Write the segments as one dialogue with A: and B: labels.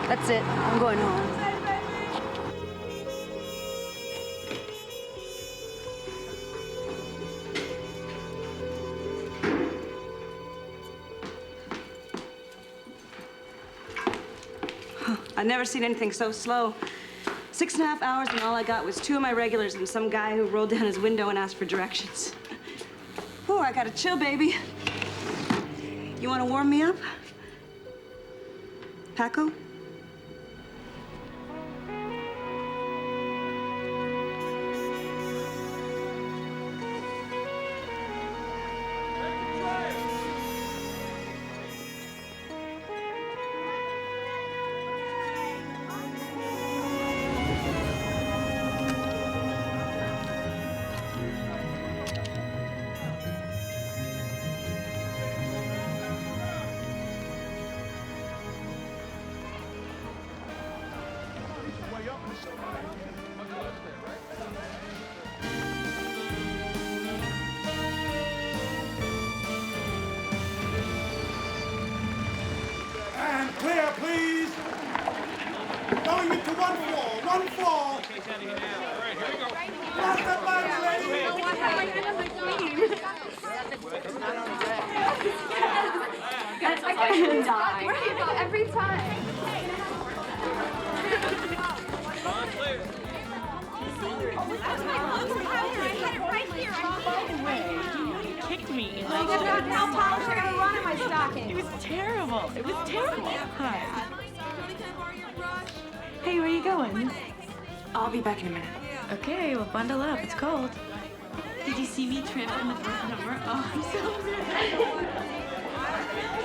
A: That's it. I'm going home. I've never seen anything so slow. 6.5 hours and all I got was 2 of my regulars and some guy who rolled down his window and asked for directions. Oh, I gotta chill, baby. You wanna warm me up? Paco?
B: Clear, please. Going into one floor. Pass that bag, lady.
C: I'm gonna die. Every time.
D: He kicked me.
C: I've got nail polish. I got a run in my stocking.
D: It was terrible. It was terrible. Hi. Hey, where are you going?
A: I'll be back in a minute.
D: Okay, well, bundle up. It's cold. Did you see me trip in the first number? Oh, I'm so good.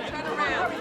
C: Turn around.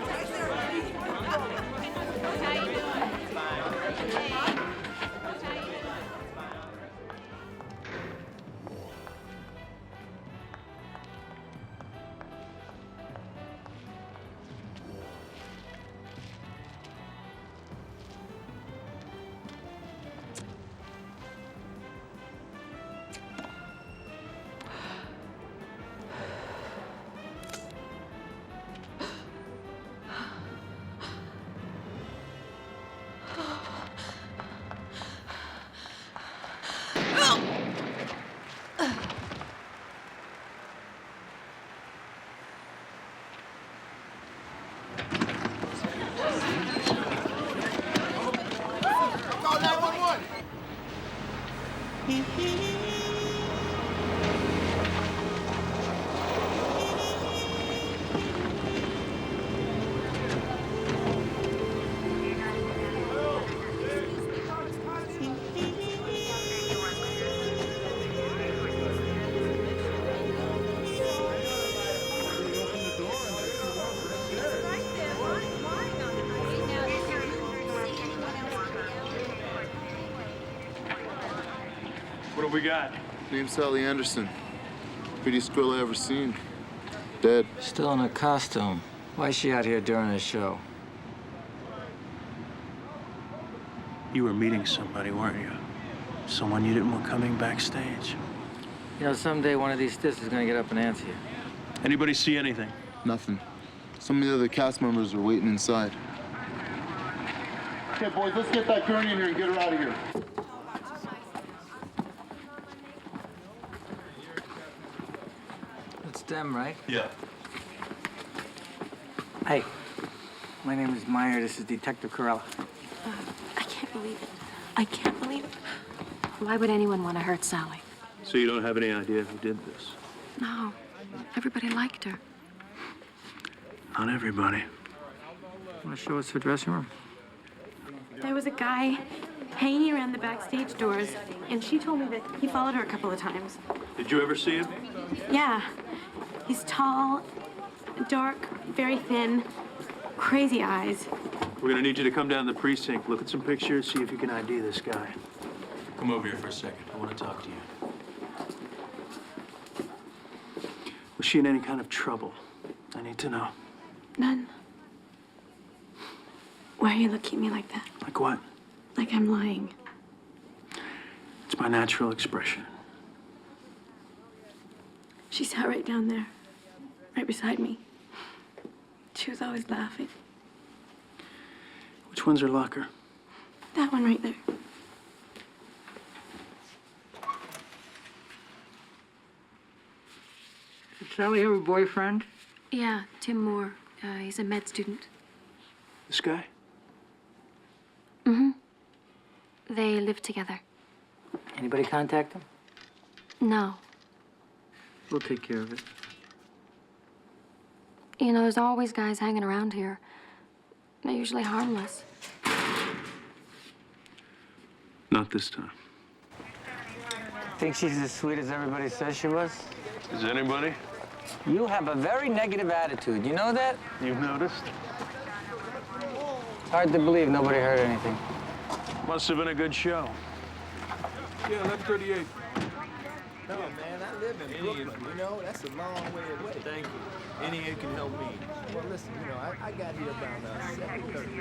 E: What have we got?
F: Name's Sally Anderson. Prettiest girl I ever seen. Dead.
G: Still in a costume. Why is she out here during a show?
E: You were meeting somebody, weren't you? Someone you didn't want coming backstage.
G: You know, someday one of these stiffs is gonna get up and answer you.
E: Anybody see anything?
F: Nothing. Some of the other cast members are waiting inside. Okay, boys, let's get that gurney in here and get her out of here.
G: It's them, right?
E: Yeah.
G: Hey, my name is Meyer. This is Detective Corella.
H: I can't believe it. I can't believe it. Why would anyone want to hurt Sally?
E: So you don't have any idea who did this?
H: No. Everybody liked her.
E: Not everybody.
G: Want to show us her dressing room?
C: There was a guy hanging around the backstage doors, and she told me that he followed her a couple of times.
E: Did you ever see him?
C: Yeah. He's tall, dark, very thin, crazy eyes.
E: We're gonna need you to come down to the precinct, look at some pictures, see if you can ID this guy. Come over here for a second. I want to talk to you. Was she in any kind of trouble? I need to know.
C: None. Why are you looking at me like that?
E: Like what?
C: Like I'm lying.
E: It's my natural expression.
C: She sat right down there, right beside me. She was always laughing.
E: Which one's her locker?
C: That one right there.
G: Did Sally have a boyfriend?
H: Yeah, Tim Moore. He's a med student.
E: This guy?
H: Mm-hmm. They live together.
G: Anybody contact him?
H: No.
G: We'll take care of it.
H: You know, there's always guys hanging around here. They're usually harmless.
E: Not this time.
G: Think she's as sweet as everybody says she was?
E: Is anybody?
G: You have a very negative attitude. You know that?
E: You've noticed?
G: It's hard to believe nobody heard anything.
E: Must have been a good show.
B: Yeah, 1138.
I: No, man, I live in Brooklyn, you know? That's a long way away.
E: Thank you. Any aid can help me.
I: Well, listen, you know, I got here about 7:30.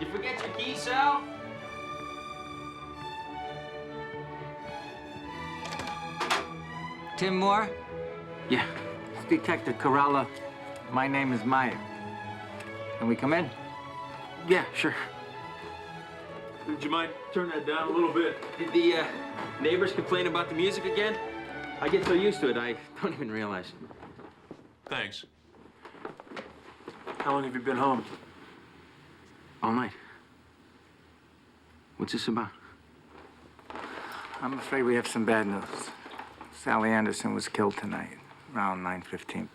J: You forget your key, Sal?
G: Tim Moore? Yeah. It's Detective Corrala. My name is Meyer. Can we come in?
J: Yeah, sure.
E: Would you mind turn that down a little bit?
J: Did the neighbors complain about the music again? I get so used to it, I don't even realize.
E: Thanks. How long have you been home?
J: All night. What's this about?
G: I'm afraid we have some bad news. Sally Anderson was killed tonight, around 9:15.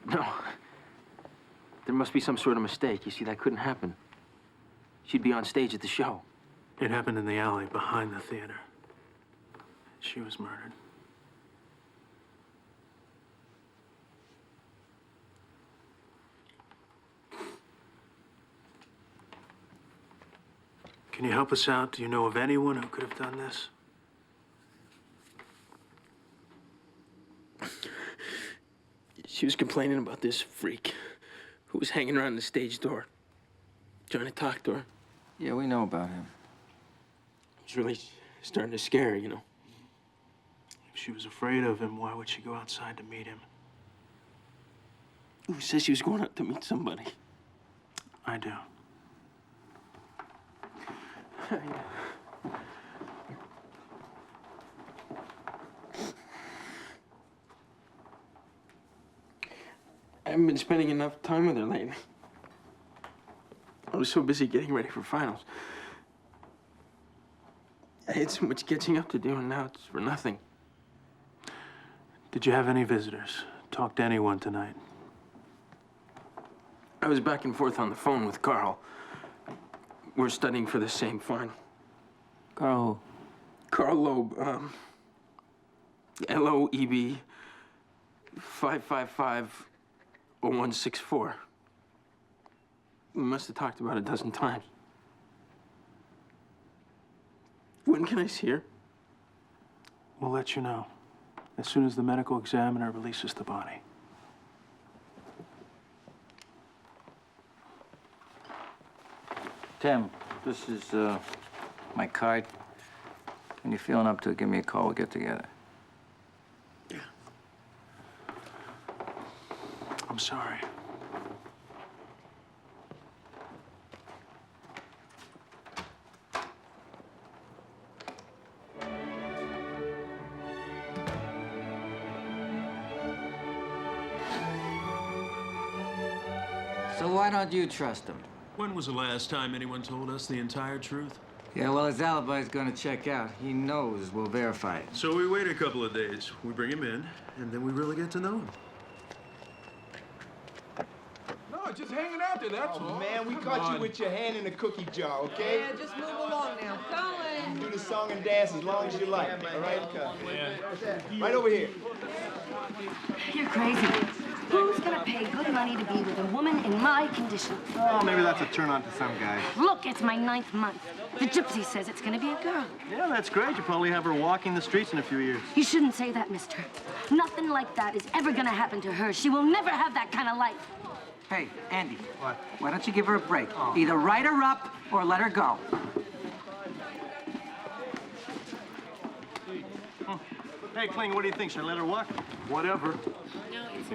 J: No. There must be some sort of mistake. You see, that couldn't happen. She'd be on stage at the show.
E: It happened in the alley behind the theater. She was murdered. Can you help us out? Do you know of anyone who could have done this?
J: She was complaining about this freak who was hanging around the stage door, trying to talk to her.
G: Yeah, we know about him.
J: It was really starting to scare her, you know.
E: If she was afraid of him, why would she go outside to meet him?
J: Who says she was going out to meet somebody?
E: I do.
J: I haven't been spending enough time with her lately. I was so busy getting ready for finals. I had so much catching up to do, and now it's for nothing.
E: Did you have any visitors? Talk to anyone tonight?
J: I was back and forth on the phone with Carl. We're studying for the same final.
G: Carl who?
J: Carl Loeb, LOEB 555-0164. We must have talked about it a dozen times. When can I see her?
E: We'll let you know as soon as the medical examiner releases the body.
G: Tim, this is my card. When you're feeling up to it, give me a call. We'll get together.
J: Yeah.
E: I'm sorry.
G: So why don't you trust him?
E: When was the last time anyone told us the entire truth?
G: Yeah, well, his alibi's gonna check out. He knows we'll verify it.
E: So we wait a couple of days. We bring him in, and then we really get to know him.
B: No, just hanging out there, that's all.
I: Man, we caught you with your hand in the cookie jar, okay?
K: Yeah, just move along now. Going.
I: Do the song and dance as long as you like, all right? Right over here.
A: You're crazy. Who's gonna pay good money to be with a woman in my condition?
L: Oh, maybe that's a turn on to some guy.
A: Look, it's my 9th month. The gypsy says it's gonna be a girl.
L: Yeah, that's great. You'll probably have her walking the streets in a few years.
A: You shouldn't say that, mister. Nothing like that is ever gonna happen to her. She will never have that kind of life.
G: Hey, Andy.
L: What?
G: Why don't you give her a break? Either write her up or let her go.
L: Hey, Kling, what do you think? Should I let her walk?
B: Whatever.
D: No, it's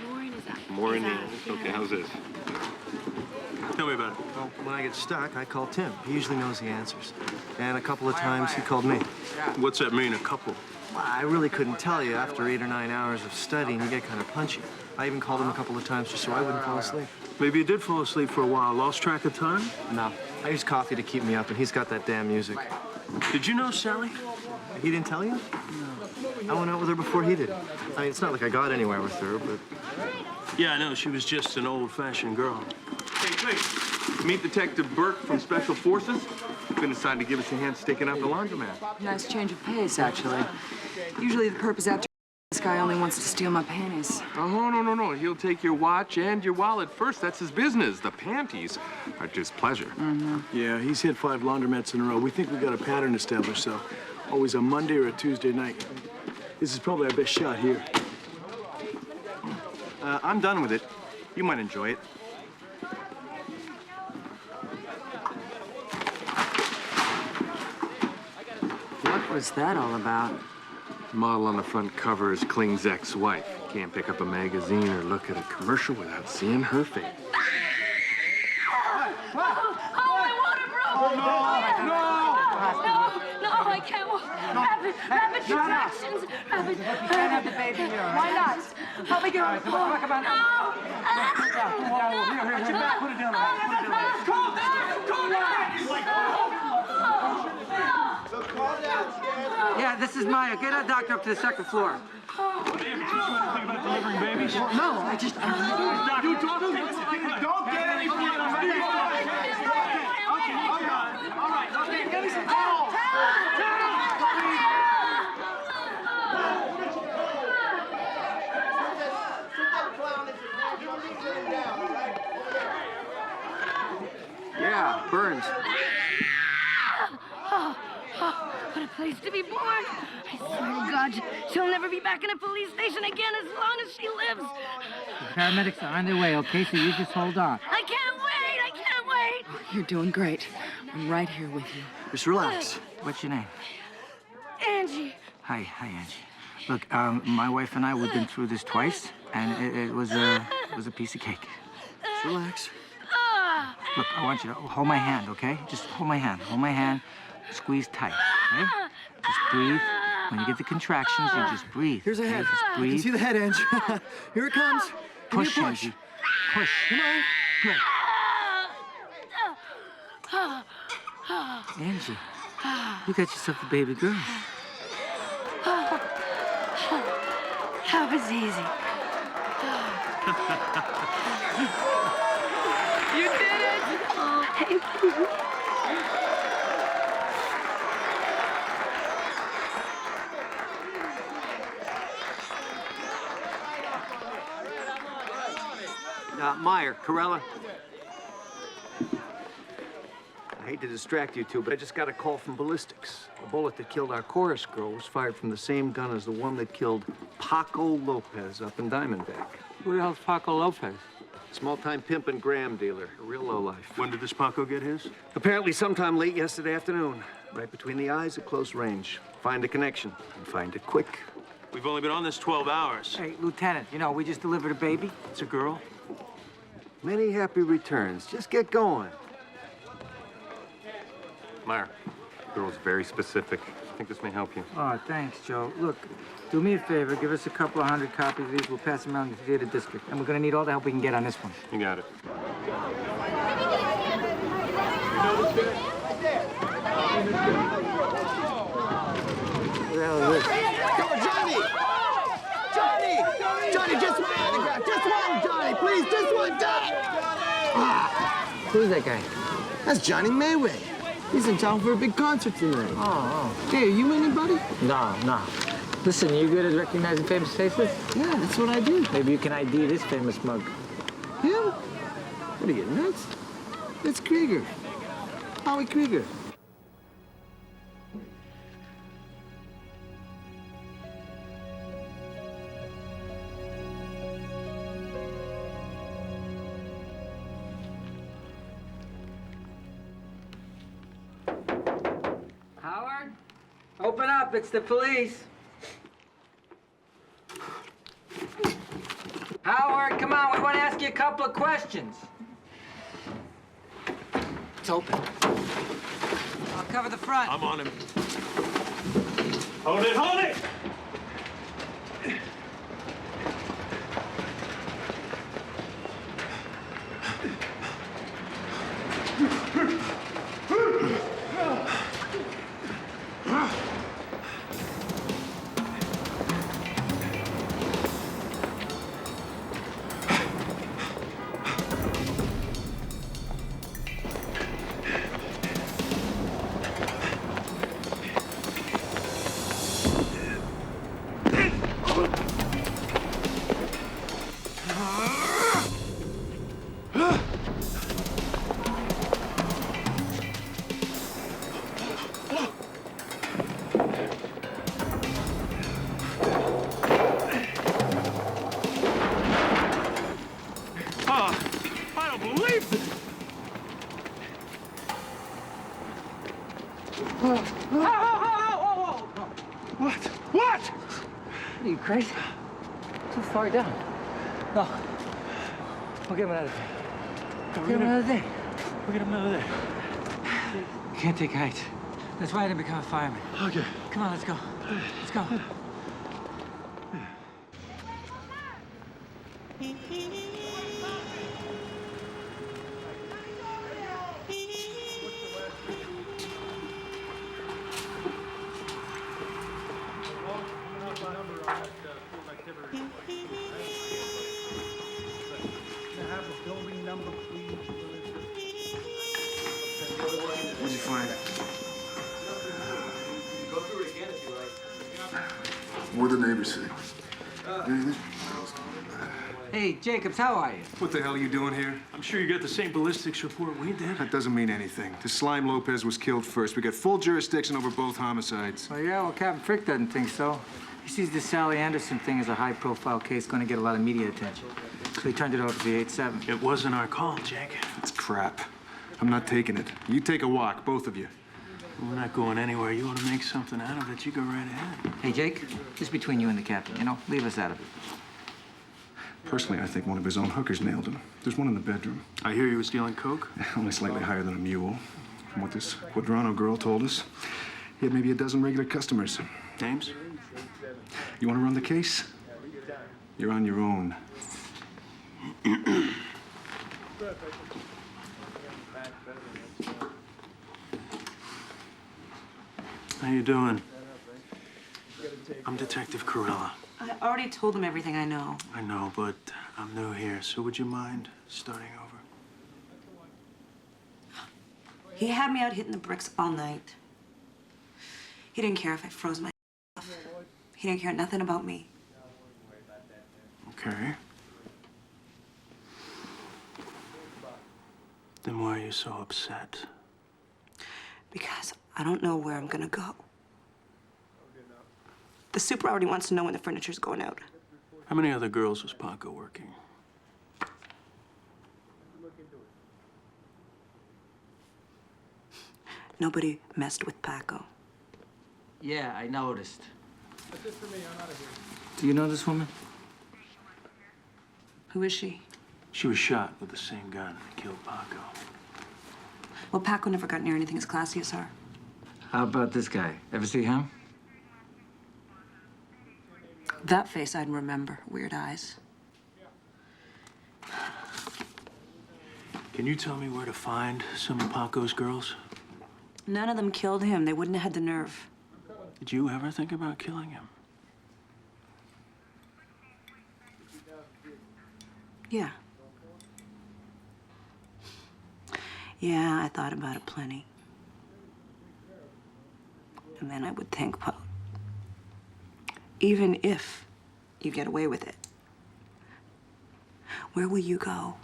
D: more in his eye.
M: More in the eyes. Okay, how's this?
E: Tell me about it.
L: Well, when I get stuck, I call Tim. He usually knows the answers. And a couple of times he called me.
E: What's that mean, a couple?
L: Well, I really couldn't tell you. After 8 or 9 hours of studying, you get kind of punchy. I even called him a couple of times just so I wouldn't fall asleep.
E: Maybe you did fall asleep for a while. Lost track of time?
L: No. I use coffee to keep me up, and he's got that damn music.
E: Did you know Sally?
L: He didn't tell you? No. I went out with her before he did. I mean, it's not like I got anywhere with her, but...
E: Yeah, I know. She was just an old-fashioned girl.
M: Hey, Clint, meet Detective Burke from Special Forces. Been assigned to give us a hand staking out the laundromat.
K: Nice change of pace, actually. Usually the perp is after this guy only wants to steal my panties.
M: Oh, no. He'll take your watch and your wallet first. That's his business. The panties are just pleasure.
E: Yeah, he's hit 5 laundromats in a row. We think we got a pattern established, so always a Monday or a Tuesday night. This is probably our best shot here.
L: I'm done with it. You might enjoy it.
K: What was that all about?
M: Model on the front cover is Kling's ex-wife. Can't pick up a magazine or look at a commercial without seeing her face.
C: No, I can't. Rapid contractions. Rapid. You can't have the baby here. Why not? Help me get on. Come on, come on. No.
L: Here. Put it down.
C: Calm down.
G: Yeah, this is Maya. Get our doctor up to the second floor.
E: Think about delivering babies?
L: No, I just...
B: Don't get any
G: Yeah, burns.
C: What a place to be born. I swear to God, she'll never be back in a police station again as long as she lives.
G: The paramedics are on their way, okay? So you just hold on.
C: I can't wait.
K: You're doing great. I'm right here with you.
L: Just relax.
G: What's your name?
C: Angie.
G: Hi, Angie. Look, my wife and I, we've been through this twice, and it was a piece of cake.
L: Just relax.
G: Look, I want you to hold my hand, okay? Just hold my hand. Hold my hand. Squeeze tight, okay? Just breathe. When you get the contractions, you just breathe.
L: Here's a head.
G: Just
L: I
G: breathe.
L: can see the head, Angie. Here it comes. Give me a
G: Push,
L: push.
G: Angie. Push.
L: Come on.
G: Good. Angie, you got yourself a baby girl.
C: That was easy.
K: You did it!
C: Thank you.
G: Meyer, Corella. I hate to distract you two, but I just got a call from ballistics. The bullet that killed our chorus girl was fired from the same gun as the one that killed Paco Lopez up in Diamondback.
J: Who the hell's Paco Lopez?
G: Small-time pimp and gram dealer, a real lowlife.
E: When did this Paco get his?
G: Apparently sometime late yesterday afternoon. Right between the eyes at close range. Find a connection, and find it quick.
E: We've only been on this 12 hours.
G: Hey, Lieutenant, you know, we just delivered a baby.
E: It's a girl.
G: Many happy returns. Just get going.
M: Meyer, the girl's very specific. I think this may help you.
G: Oh, thanks, Joe. Look, do me a favor. Give us a couple of 100 copies of these. We'll pass them around to the theater district. And we're going to need all the help we can get on this one.
M: You got it.
I: Johnny, just one autograph. Just one, Johnny. Please, just one, Johnny.
G: Who's that guy?
I: That's Johnny Mayway. He's in town for a big concert tonight.
G: Oh.
I: Hey, are you anybody?
G: No. Listen, you good at recognizing famous faces?
I: Yeah, that's what I do.
G: Maybe you can ID this famous mug.
I: Him? What are you, nuts? That's Krieger. Howie Krieger.
G: Howard? Open up, it's the police.
N: Howard, come on, we want to ask you a couple of questions.
L: It's open.
N: I'll cover the front.
B: I'm on him.
E: Hold it, hold it!
B: I don't believe this.
E: What? What?
N: Are you crazy? Too far down. No. We'll give him another day. Give him another day.
E: We'll get him another day.
N: You can't take heights. That's why I didn't become a fireman.
E: Okay.
N: Come on, let's go. Let's go.
L: What'd you find?
F: What'd the neighbors say? Anything?
N: Hey, Jacobs, how are you?
E: What the hell are you doing here? I'm sure you got the same ballistics report we did. That doesn't mean anything. The Slime Lopez was killed first. We got full jurisdiction over both homicides.
N: Well, yeah, well, Captain Frick doesn't think so. He sees this Sally Anderson thing as a high-profile case going to get a lot of media attention. So he turned it over to the 8-7.
E: It wasn't our call, Jake.
F: It's crap. I'm not taking it. You take a walk, both of you.
E: We're not going anywhere. You want to make something out of it, you go right ahead.
N: Hey, Jake, just between you and the captain, you know, leave us out of it.
F: Personally, I think one of his own hookers nailed him. There's one in the bedroom.
E: I hear you was dealing coke?
F: Only slightly higher than a mule. From what this Quadrano girl told us, he had maybe a dozen regular customers.
E: Names?
F: You want to run the case? You're on your own.
E: How you doing? I'm Detective Corella.
A: I already told him everything I know.
E: I know, but I'm new here, so would you mind starting over?
A: He had me out hitting the bricks all night. He didn't care if I froze my off. He didn't care nothing about me.
E: Okay. Then why are you so upset?
A: Because I don't know where I'm gonna go. The super already wants to know when the furniture's going out.
E: How many other girls was Paco working?
A: Nobody messed with Paco.
N: Yeah, I noticed. Do you know this woman?
A: Who is she?
E: She was shot with the same gun that killed Paco.
A: Well, Paco never got near anything as classy as her.
N: How about this guy? Ever see him?
A: That face I'd remember. Weird eyes.
E: Can you tell me where to find some of Paco's girls?
A: None of them killed him. They wouldn't have had the nerve.
E: Did you ever think about killing him?
A: Yeah. Yeah, I thought about it plenty. And then I would think, well, even if you get away with it, where will you go?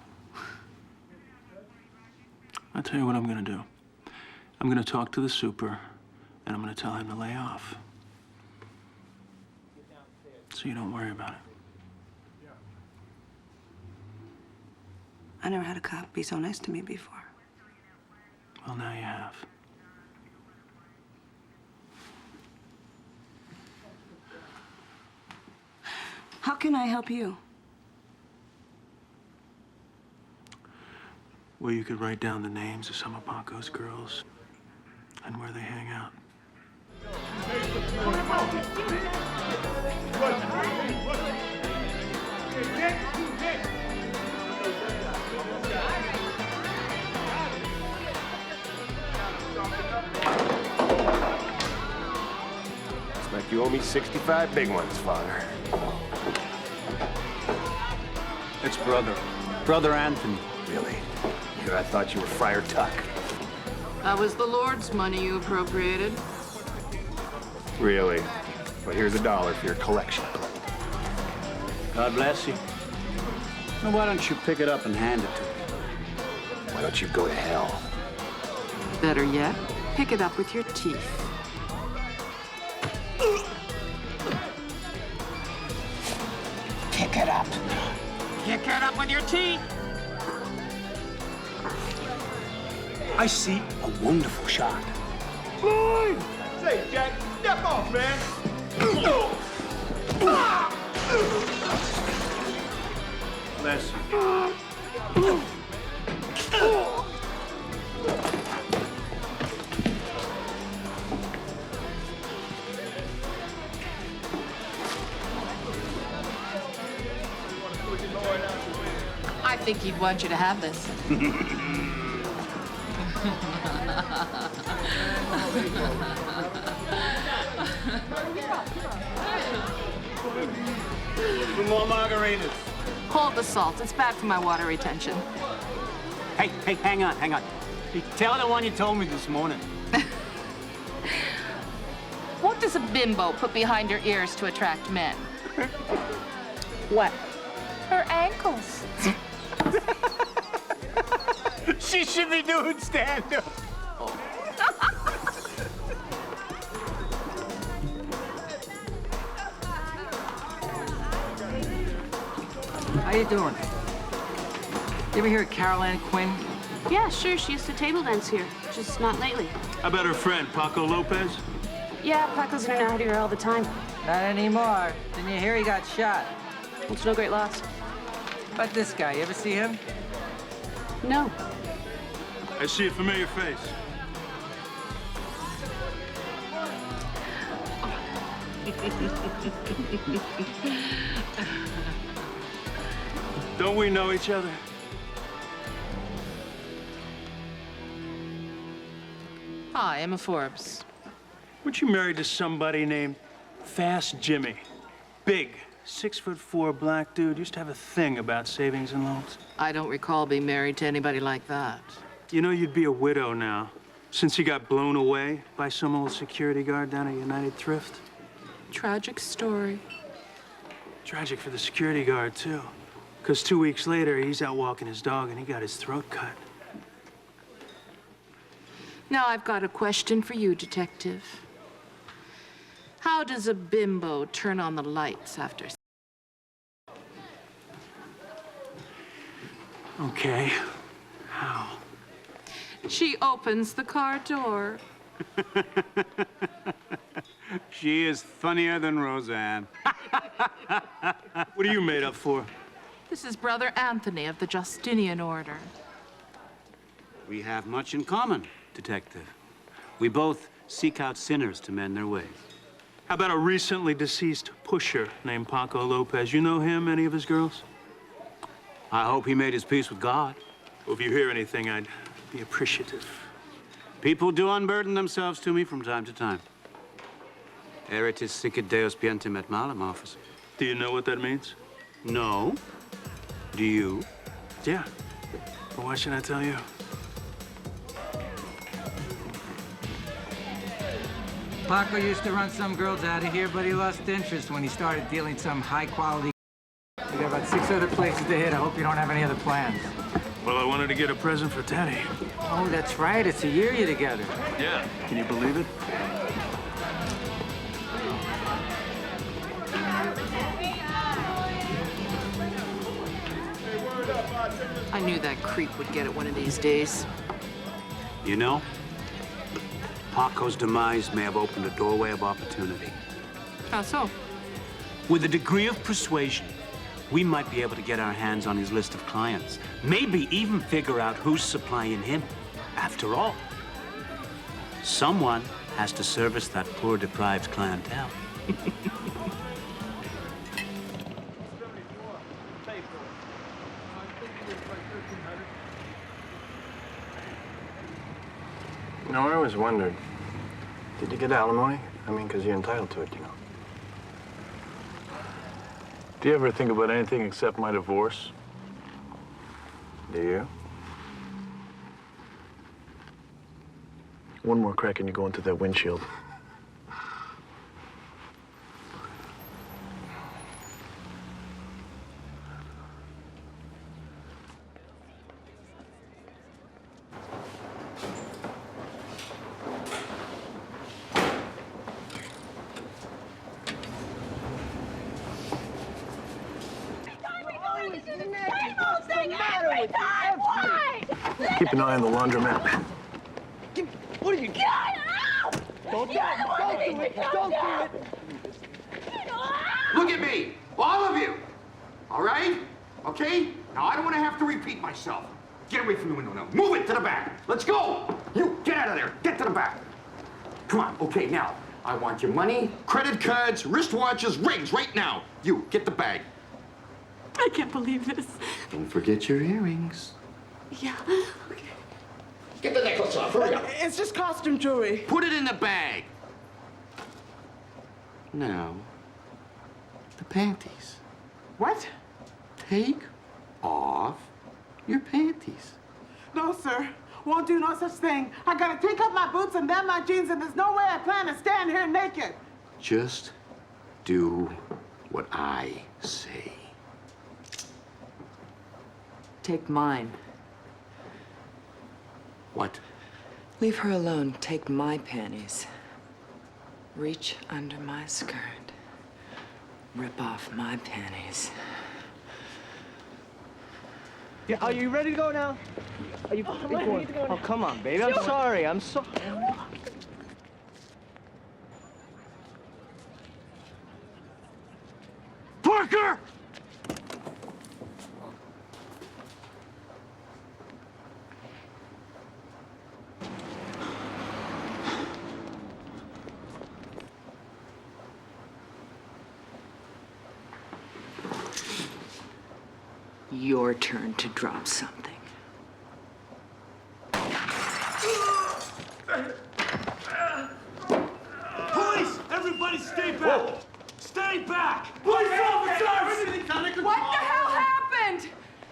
E: I'll tell you what I'm gonna do. I'm gonna talk to the super, and I'm gonna tell him to lay off. So you don't worry about it.
A: I never had a cop be so nice to me before.
E: Well, now you have.
A: How can I help you?
E: Well, you could write down the names of some of Paco's girls and where they hang out.
B: Looks like you owe me 65 big ones, Father.
O: It's Brother Anthony.
B: Really? Here I thought you were Friar Tuck.
P: That was the Lord's money you appropriated.
B: Really? Well, here's $1 for your collection.
O: God bless you. Now, why don't you pick it up and hand it to me?
B: Why don't you go to hell?
P: Better yet, pick it up with your teeth.
B: Pick it up.
P: Pick it up with your teeth.
O: I see a wonderful shot.
B: Boy! Say, Jack, step off, man!
E: Bless you.
P: I think he'd want you to have this.
O: Two more margaritas.
P: Hold the salt. It's bad for my water retention.
O: Hey, hang on. Hey, tell the one you told me this morning.
P: What does a bimbo put behind her ears to attract men? What? Her ankles.
O: She should be doing stand-up.
K: How you doing? You ever hear of Carol Ann Quinn?
D: Yeah, sure. She used to table dance here. Just not lately.
E: How about her friend, Paco Lopez?
D: Yeah, Paco's in and out here all the time.
N: Not anymore. Didn't you hear he got shot?
D: It's no great loss.
N: But this guy, you ever see him?
D: No.
E: I see a familiar face. Don't we know each other?
P: Hi, Emma Forbes.
E: Weren't you married to somebody named Fast Jimmy? Big, 6'4" black dude. Used to have a thing about savings and loans.
P: I don't recall being married to anybody like that.
E: You know you'd be a widow now, since he got blown away by some old security guard down at United Thrift.
P: Tragic story.
E: Tragic for the security guard, too. Because 2 weeks later, he's out walking his dog and he got his throat cut.
P: Now I've got a question for you, Detective. How does a bimbo turn on the lights after?
E: Okay. How?
P: She opens the car door.
O: She is funnier than Roseanne.
E: What are you made up for?
P: This is Brother Anthony of the Justinian Order.
O: We have much in common, Detective. We both seek out sinners to mend their ways.
E: How about a recently deceased pusher named Paco Lopez? You know him, any of his girls?
O: I hope he made his peace with God.
E: Well, if you hear anything, I'd be appreciative.
O: People do unburden themselves to me from time to time. Eritis sicut Deus pientem et malum, officer.
E: Do you know what that means?
O: No. Do you?
E: Yeah. But why should I tell you?
N: Paco used to run some girls out of here, but he lost interest when he started dealing some high-quality. We got about 6 other places to hit. I hope you don't have any other plans.
E: Well, I wanted to get a present for Teddy.
N: Oh, that's right. It's a year you're together.
E: Yeah. Can you believe it?
P: I knew that creep would get it one of these days.
O: You know, Paco's demise may have opened a doorway of opportunity.
P: How so?
O: With a degree of persuasion, we might be able to get our hands on his list of clients. Maybe even figure out who's supplying him. After all, someone has to service that poor, deprived clientele.
L: You know, I always wondered, did you get alimony? I mean, because you're entitled to it, you know.
Q: Do you ever think about anything except my divorce?
L: Do you?
Q: One more crack and you go into that windshield. Keep an eye on the laundromat.
C: What are you? Get out! Don't do it! Don't do it!
R: Look at me, all of you. All right? Okay? Now, I don't want to have to repeat myself. Get away from the window now. Move it to the back. Let's go. You, get out of there. Get to the back. Come on. Okay, now, I want your money, credit cards, wristwatches, rings right now. You, get the bag.
D: I can't believe this.
R: Don't forget your earrings.
D: Yeah. Okay.
R: Get the necklace off. Hurry up.
C: It's just costume jewelry.
R: Put it in the bag. Now, the panties.
C: What?
R: Take off your panties.
C: No, sir. Won't do no such thing. I gotta take off my boots and then my jeans, and there's no way I plan to stand here naked.
R: Just do what I say.
K: Take mine.
R: What?
K: Leave her alone. Take my panties. Reach under my skirt. Rip off my panties.
L: Yeah, are you ready to go now? Are you ready to go now? Oh, come on, baby. I'm sorry. I'm sorry.
R: Parker!
K: Your turn to drop something.
C: Police! Everybody stay back! Whoa. Stay back! Police officers!
K: What the hell happened?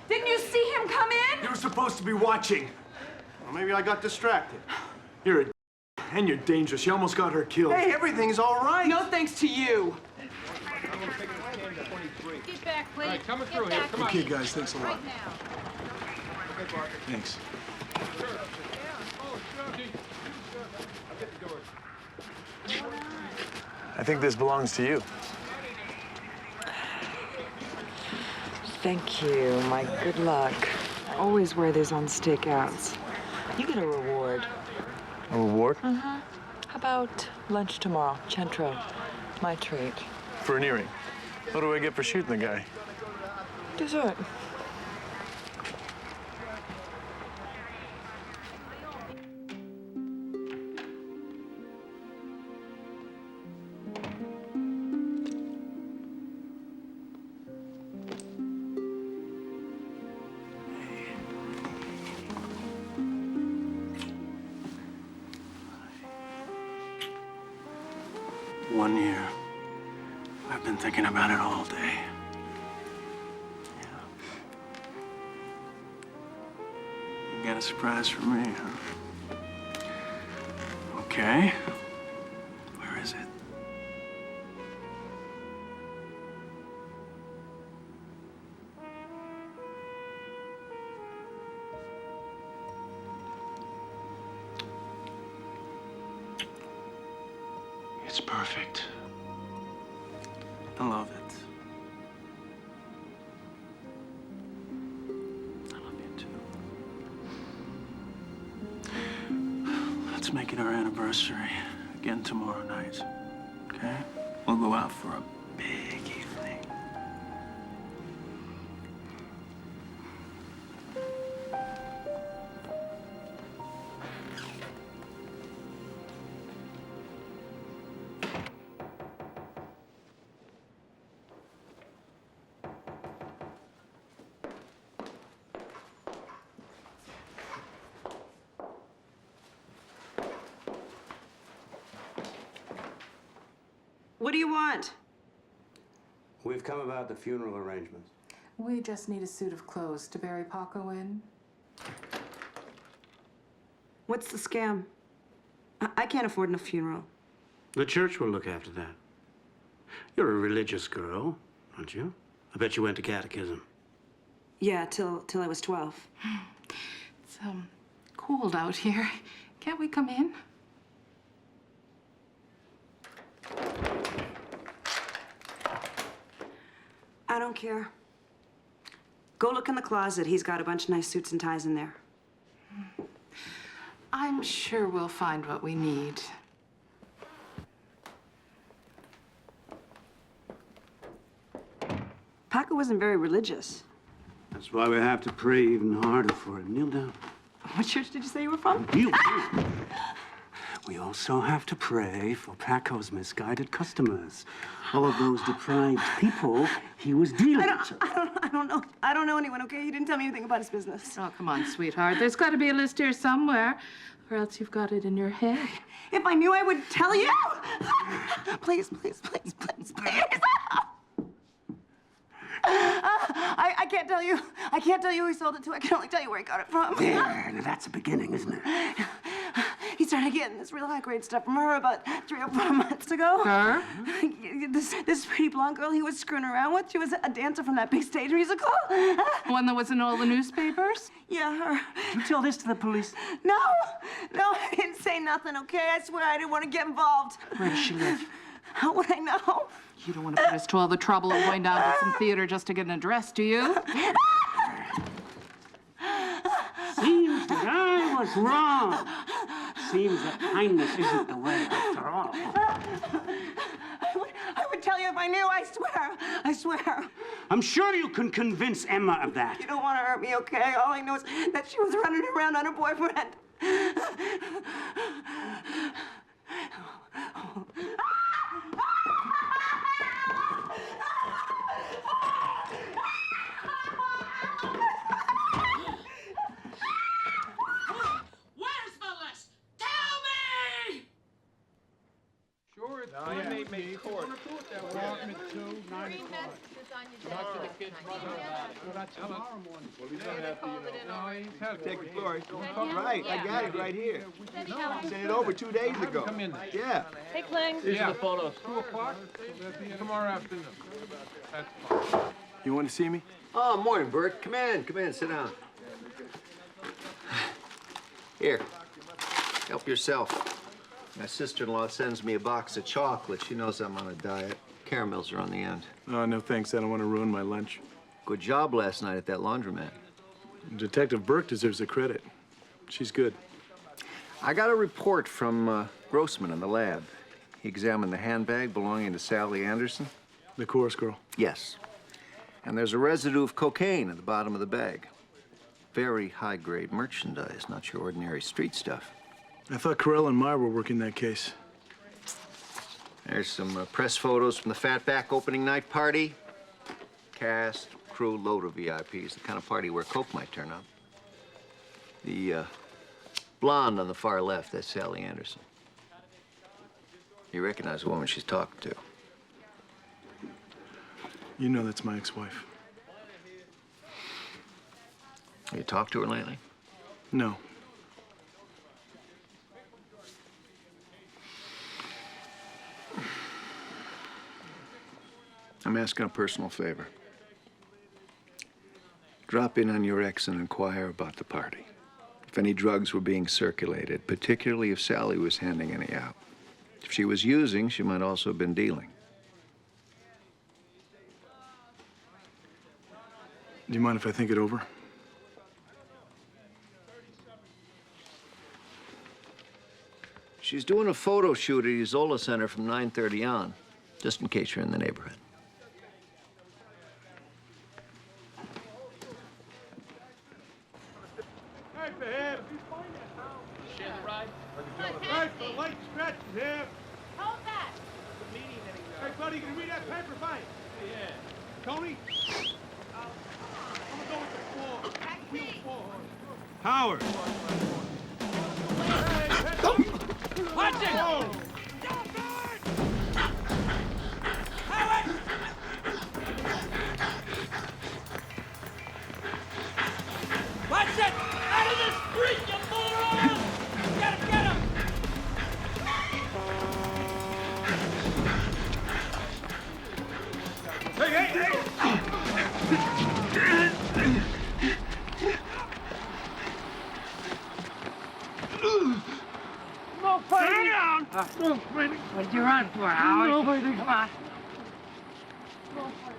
K: Didn't you see him come in?
E: You were supposed to be watching.
L: Well, maybe I got distracted.
E: You're a and you're dangerous. You almost got her killed.
L: Hey, everything's all right.
K: No thanks to you.
C: Get back, please. All right,
F: coming through here. Come on. Okay, guys, thanks a lot.
C: Right now.
F: Thanks. I think this belongs to you.
K: Thank you. My good luck. I always wear these on stakeouts. You get a reward.
F: A reward?
K: Mm-hmm. How about lunch tomorrow? Centro. My treat.
F: For an earring. What do I get for shooting the guy?
K: Dessert.
N: One year. I've been thinking about it all day. You got a surprise for me, huh? Okay. Where is it? It's perfect. I love it. I love you too. Let's make it our anniversary again tomorrow night, okay? We'll go out for a big evening.
A: What do you want?
O: We've come about the funeral arrangements.
P: We just need a suit of clothes to bury Paco in.
A: What's the scam? I can't afford a funeral.
O: The church will look after that. You're a religious girl, aren't you? I bet you went to catechism.
A: Yeah, till I was 12.
P: It's cold out here. Can't we come in?
A: I don't care. Go look in the closet. He's got a bunch of nice suits and ties in there.
P: I'm sure we'll find what we need.
A: Paco wasn't very religious.
O: That's why we have to pray even harder for him. Kneel down.
A: What church did you say you were from?
O: You. We also have to pray for Paco's misguided customers. All of those deprived people he was dealing with.
A: I don't know anyone, okay? You didn't tell me anything about his business.
P: Oh, come on, sweetheart. There's got to be a list here somewhere, or else you've got it in your head.
A: If I knew, I would tell you. Please, please, please, please, please. I can't tell you. I can't tell you who he sold it to. I can only tell you where he got it from.
O: There, now that's a beginning, isn't it?
A: He started getting this real high-grade stuff from her about 3 or 4 months ago.
P: Her?
A: This pretty blonde girl he was screwing around with. She was a dancer from that big stage musical.
P: One that was in all the newspapers?
A: Yeah, her.
O: Did you tell this to the police?
A: No, I didn't say nothing, okay? I swear I didn't want to get involved.
P: Where does she live?
A: How would I know?
P: You don't want to put us to all the trouble of going down to some theater just to get an address, do you?
O: Seems that I was wrong. Seems that kindness isn't the way after all.
A: I would tell you if I knew, I swear. I swear.
O: I'm sure you can convince Emma of that.
A: You don't want to hurt me, okay? All I know is that she was running around on her boyfriend.
C: Where's the list? Tell me!
Q: Sure, it's going to make court. Apartment 2, 9 o'clock. Talk to the kid's mother about it. Well, that's tomorrow morning. Well, he's going to have to, No, he's had
L: Take the floor. Right, I got it right here. Sent it over 2 days ago.
Q: Come in.
L: Yeah.
C: Hey, Kling.
Q: These are the photos. 2 o'clock? Tomorrow afternoon. That's fine.
F: You want to see me?
G: Oh, morning, Burke. Come in, sit down. Here, help yourself. My sister-in-law sends me a box of chocolate. She knows I'm on a diet. Caramels are on the end.
F: Oh, no thanks. I don't want to ruin my lunch.
G: Good job last night at that laundromat.
F: Detective Burke deserves the credit. She's good.
G: I got a report from Grossman in the lab. He examined the handbag belonging to Sally Anderson.
F: The chorus girl?
G: Yes. And there's a residue of cocaine at the bottom of the bag. Very high-grade merchandise, not your ordinary street stuff.
F: I thought Carell and Meyer were working that case.
G: There's some press photos from the Fatback opening night party. Cast, crew, load of VIPs, the kind of party where Coke might turn up. The blonde on the far left, that's Sally Anderson. You recognize the woman she's talking to.
F: You know that's my ex-wife.
G: You talked to her lately?
F: No.
G: I'm asking a personal favor. Drop in on your ex and inquire about the party. If any drugs were being circulated, particularly if Sally was handing any out. If she was using, she might also have been dealing.
F: Do you mind if I think it over?
G: She's doing a photo shoot at Isola Center from 9:30 on, just in case you're in the neighborhood.
Q: Hey, for him. Share the ride? Hey, for the light stretch for him.
C: Hold that.
Q: Hey, buddy, you can read that paper? Fine. Yeah. Tony? I'm gonna go with the 4. Wheel 4. Howard.
C: Watch it!
Q: Whoa. Jackson! Out of the street, you moron! Get him, get him! Hey! No fighting! Sit down! No fighting! What'd you run for, Howard? No fighting! Come on. No fighting.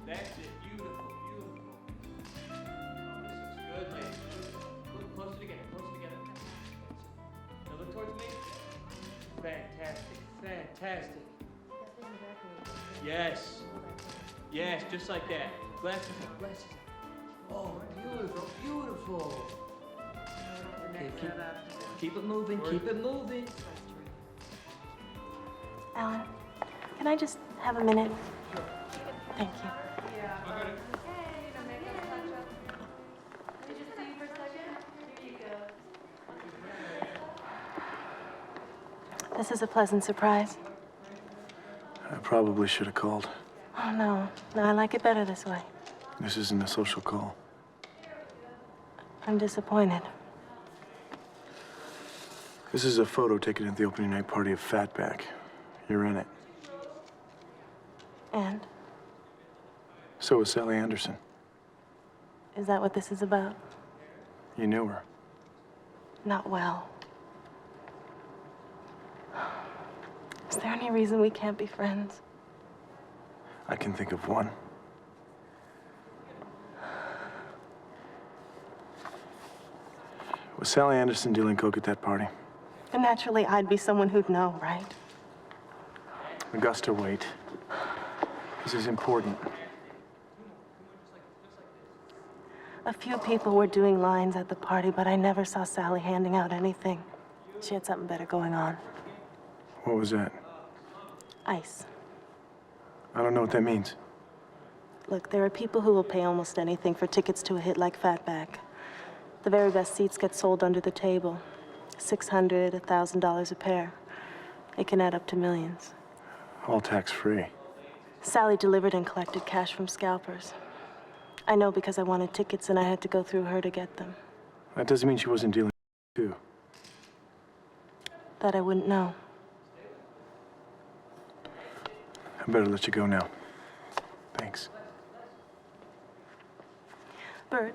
J: That's it. Beautiful, beautiful. Oh, this looks good, lady. Closer together, closer together. Now look towards me. Fantastic, fantastic. Yes. Yes, just like that. Glasses up, glasses up. Oh, beautiful, beautiful. Okay, keep it moving, keep it moving.
H: Alan, can I just have a minute? Thank you. This is a pleasant surprise.
F: I probably should have called.
H: Oh, no. No, I like it better this way.
F: This isn't a social call.
H: I'm disappointed.
F: This is a photo taken at the opening night party of Fatback. You're in it.
H: And?
F: So is Sally Anderson.
H: Is that what this is about?
F: You knew her.
H: Not well. Is there any reason we can't be friends?
F: I can think of one. Was Sally Anderson dealing coke at that party?
H: And naturally, I'd be someone who'd know, right?
F: Augusta, wait. This is important.
H: A few people were doing lines at the party, but I never saw Sally handing out anything. She had something better going on.
F: What was that?
H: Ice.
F: I don't know what that means.
H: Look, there are people who will pay almost anything for tickets to a hit like Fatback. The very best seats get sold under the table. $600, $1,000 a pair. It can add up to millions.
F: All tax-free.
H: Sally delivered and collected cash from scalpers. I know because I wanted tickets and I had to go through her to get them.
F: That doesn't mean she wasn't dealing too.
H: That I wouldn't know.
F: I better let you go now. Thanks.
H: Bert.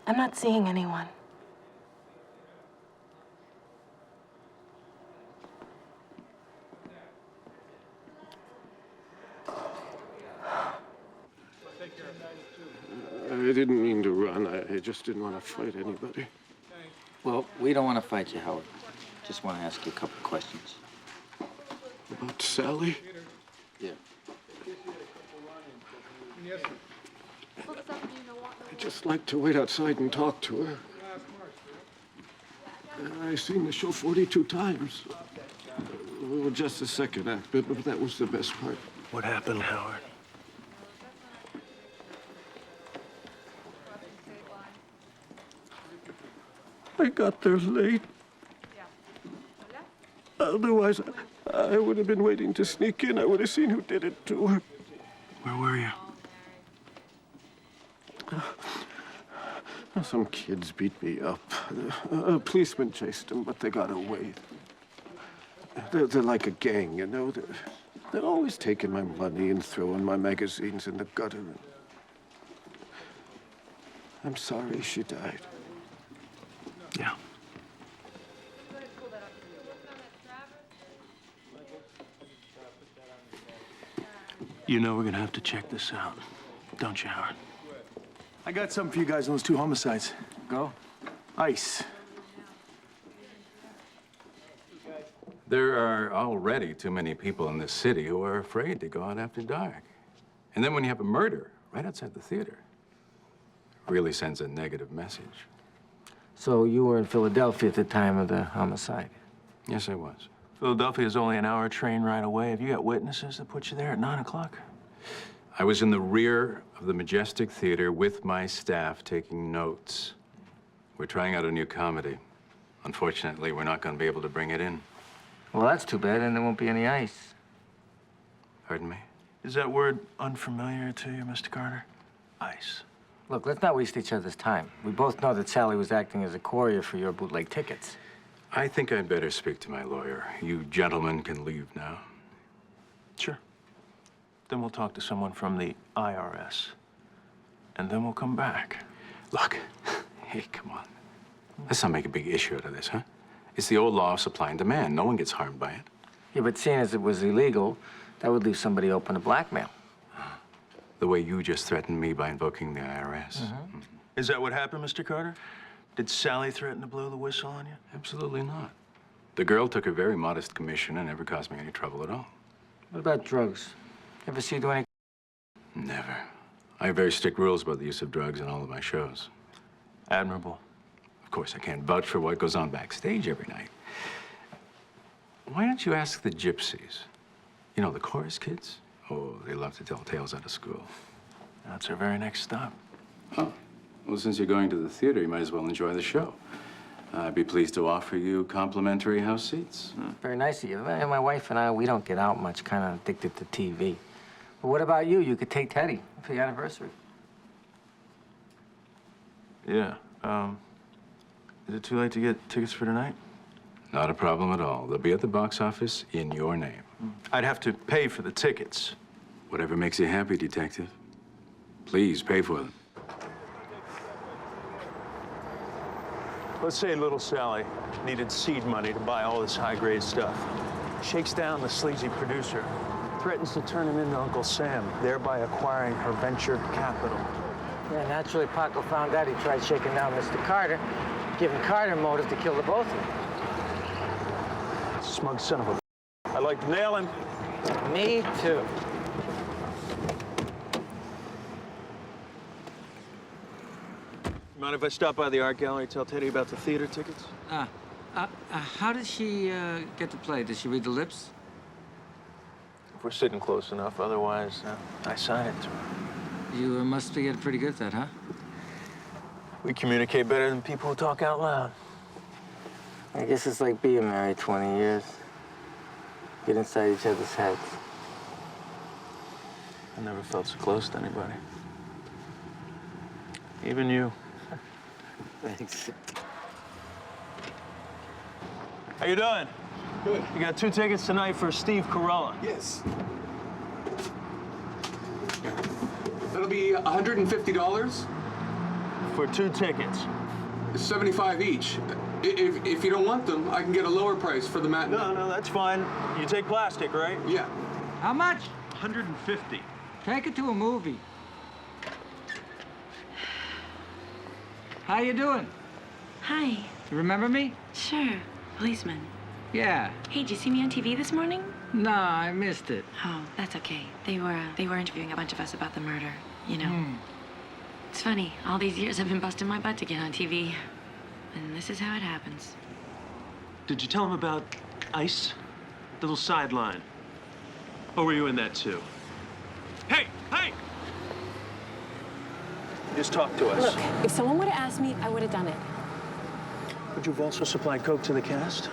H: I'm not seeing anyone.
M: I didn't mean to run. I just didn't want to fight anybody.
S: Well, we don't want to fight you, Howard. Just want to ask you a couple questions.
M: About Sally?
S: Yeah.
M: I'd just like to wait outside and talk to her. I've seen the show 42 times. Well, just the second act, but that was the best part.
F: What happened, Howard?
M: I got there late. Otherwise, I would have been waiting to sneak in. I would have seen who did it to her.
F: Where were you?
M: Some kids beat me up. A policeman chased them, but they got away. They're like a gang, you know? They're always taking my money and throwing my magazines in the gutter. I'm sorry she died.
F: Yeah.
E: You know we're gonna have to check this out, don't you, Howard?
F: I got something for you guys on those 2 homicides.
S: Go.
F: Ice.
T: There are already too many people in this city who are afraid to go out after dark. And then when you have a murder right outside the theater, it really sends a negative message.
J: So you were in Philadelphia at the time of the homicide?
T: Yes, I was.
E: Philadelphia is only an hour train ride away. Have you got witnesses that put you there at 9 o'clock?
T: I was in the rear of the Majestic Theater with my staff taking notes. We're trying out a new comedy. Unfortunately, we're not going to be able to bring it in.
J: Well, that's too bad, and there won't be any ice.
T: Pardon me?
E: Is that word unfamiliar to you, Mr. Carter? ICE.
N: Look, let's not waste each other's time. We both know that Sally was acting as a courier for your bootleg tickets.
T: I think I'd better speak to my lawyer. You gentlemen can leave now.
E: Sure. Then we'll talk to someone from the IRS. And then we'll come back.
T: Look, hey, come on. Let's not make a big issue out of this, huh? It's the old law of supply and demand. No one gets harmed by it.
N: Yeah, but seeing as it was illegal, that would leave somebody open to blackmail.
T: The way you just threatened me by invoking the IRS.
E: Is that what happened, Mr. Carter? Did Sally threaten to blow the whistle on you?
T: Absolutely not. The girl took a very modest commission and never caused me any trouble at all.
N: What about drugs? Ever see you do any?
T: Never. I have very strict rules about the use of drugs in all of my shows.
E: Admirable.
T: Of course, I can't vouch for what goes on backstage every night. Why don't you ask the gypsies? You know, the chorus kids? Oh, they love to tell tales out of school.
E: That's our very next stop.
T: Oh, well, since you're going to the theater, you might as well enjoy the show. I'd be pleased to offer you complimentary house seats.
N: Very nice of you. My wife and I, we don't get out much, kind of addicted to TV. But what about you? You could take Teddy for the anniversary.
E: Yeah. Is it too late to get tickets for tonight?
T: Not a problem at all. They'll be at the box office in your name.
E: I'd have to pay for the tickets.
T: Whatever makes you happy, detective. Please pay for them.
E: Let's say little Sally needed seed money to buy all this high-grade stuff. Shakes down the sleazy producer, threatens to turn him into Uncle Sam, thereby acquiring her venture capital.
N: Yeah, naturally, Paco found out. He tried shaking down Mr. Carter, giving Carter motive to kill the both of them.
E: Smug son of a... I'd like to nail him.
N: Me too.
E: Mind if I stop by the art gallery, tell Teddy about the theater tickets?
N: How did she get to play? Did she read the lips?
E: If we're sitting close enough, otherwise, I sign it to her.
N: You must be getting pretty good at that, huh?
E: We communicate better than people who talk out loud.
N: I guess it's like being married 20 years. Get inside each other's heads.
E: I never felt so close to anybody. Even you.
N: Thanks.
E: How you doing?
M: Good.
E: You got 2 tickets tonight for Steve Carella.
M: Yes. That'll be $150.
E: For 2 tickets.
M: It's $75 each. If you don't want them, I can get a lower price for the matinee.
E: No, that's fine. You take plastic, right?
M: Yeah.
N: How much?
E: 150.
N: Take it to a movie. How you doing?
D: Hi.
N: You remember me?
D: Sure. Policeman.
N: Yeah.
D: Hey, did you see me on TV this morning?
N: No, I missed it.
D: Oh, that's okay. They were interviewing a bunch of us about the murder, you know. It's funny. All these years I've been busting my butt to get on TV. And this is how it happens.
E: Did you tell him about ICE? The little sideline? Or were you in that too? Hey! Just talk to us.
U: Look, if someone would have asked me, I would have done it.
E: Would you have also supplied coke to the cast?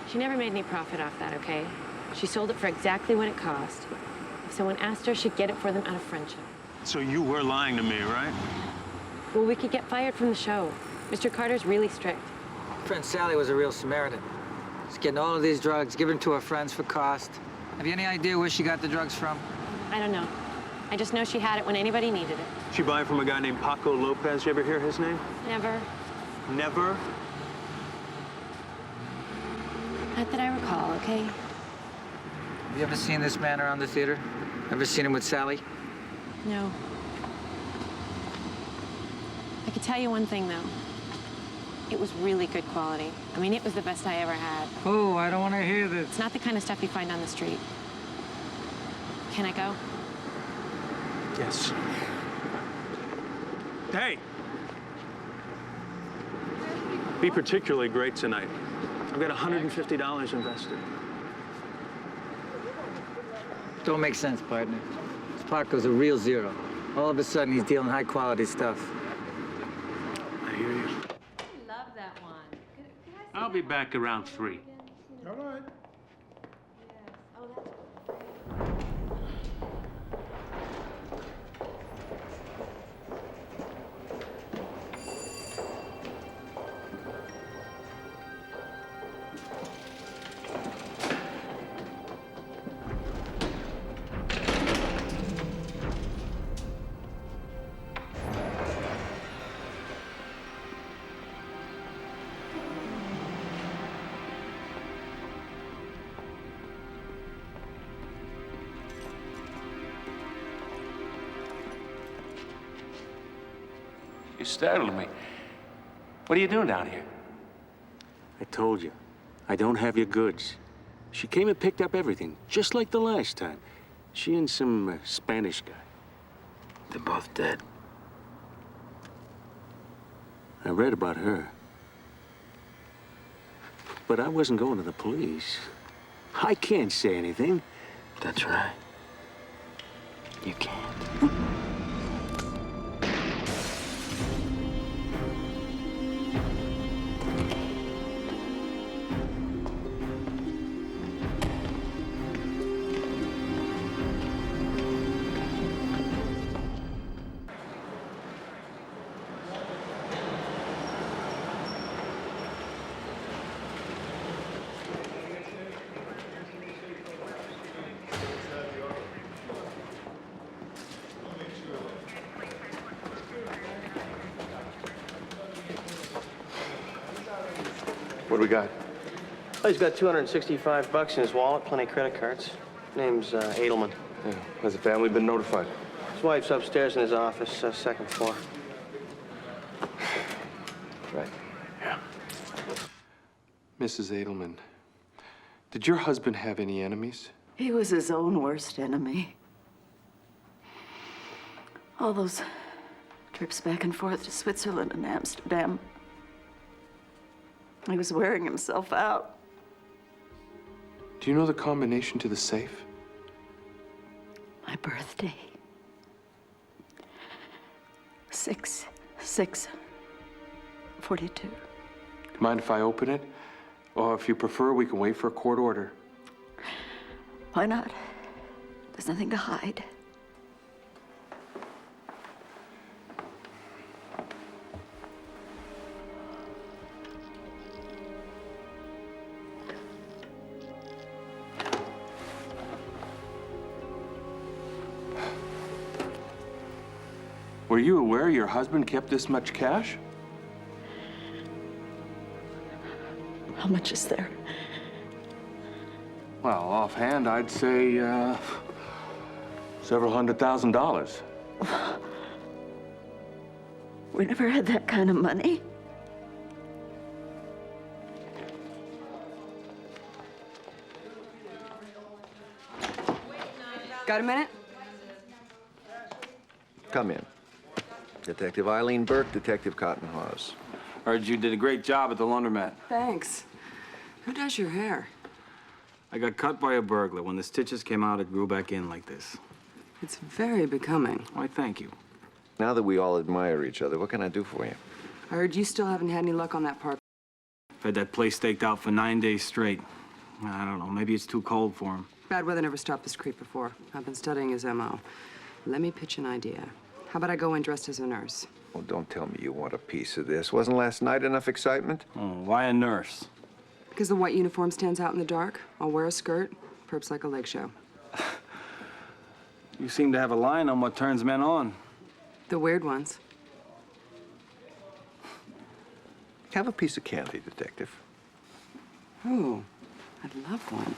U: She never made any profit off that, okay? She sold it for exactly what it cost. If someone asked her, she'd get it for them out of friendship.
E: So you were lying to me, right?
U: Well, we could get fired from the show. Mr. Carter's really strict.
N: Friend Sally was a real Samaritan. She's getting all of these drugs, giving to her friends for cost. Have you any idea where she got the drugs from?
U: I don't know. I just know she had it when anybody needed it.
E: She buy it from a guy named Paco Lopez. You ever hear his name?
U: Never.
E: Never?
U: Not that I recall, okay?
N: Have you ever seen this man around the theater? Ever seen him with Sally?
U: No. I could tell you one thing, though. It was really good quality. I mean, it was the best I ever had.
N: Oh, I don't want to hear this.
U: It's not the kind of stuff you find on the street. Can I go?
E: Yes. Hey! Be particularly great tonight. I've got $150 invested.
N: Don't make sense, partner. This Paco's a real zero. All of a sudden, he's dealing high-quality stuff.
E: I hear you.
U: Love that one.
J: I'll be back around 3.
F: All right.
U: Oh, that's
J: startled me. What are you doing down here?
I: I told you, I don't have your goods. She came and picked up everything, just like the last time. She and some Spanish guy. They're both dead. I read about her. But I wasn't going to the police. I can't say anything.
S: That's right. You can't.
B: What do we got?
L: Oh, he's got $265 in his wallet, plenty of credit cards. Name's Edelman.
B: Yeah. Has the family been notified?
L: His wife's upstairs in his office, second floor.
B: Right.
L: Yeah.
V: Mrs. Edelman, did your husband have any enemies?
W: He was his own worst enemy. All those trips back and forth to Switzerland and Amsterdam. He was wearing himself out.
V: Do you know the combination to the safe?
W: My birthday. 6/6/42.
V: Mind if I open it? Or if you prefer, we can wait for a court order.
W: Why not? There's nothing to hide.
V: Were you aware your husband kept this much cash?
W: How much is there?
V: Well, offhand, I'd say several $100,000.
W: We never had that kind of money.
K: Got a minute?
G: Come in. Detective Eileen Burke, Detective Cotton Hawes.
S: Heard you did a great job at the laundromat.
K: Thanks. Who does your hair?
S: I got cut by a burglar. When the stitches came out, it grew back in like this.
K: It's very becoming.
S: Why, thank you.
G: Now that we all admire each other, what can I do for you?
K: I heard you still haven't had any luck on that park.
S: I've had that place staked out for 9 days straight. I don't know, maybe it's too cold for him.
K: Bad weather never stopped this creep before. I've been studying his MO. Let me pitch an idea. How about I go in dressed as a nurse?
G: Well, don't tell me you want a piece of this. Wasn't last night enough excitement?
S: Oh, why a nurse?
K: Because the white uniform stands out in the dark. I'll wear a skirt, perps like a leg show.
S: You seem to have a line on what turns men on.
K: The weird ones.
G: Have a piece of candy, Detective.
K: Ooh, I'd love one.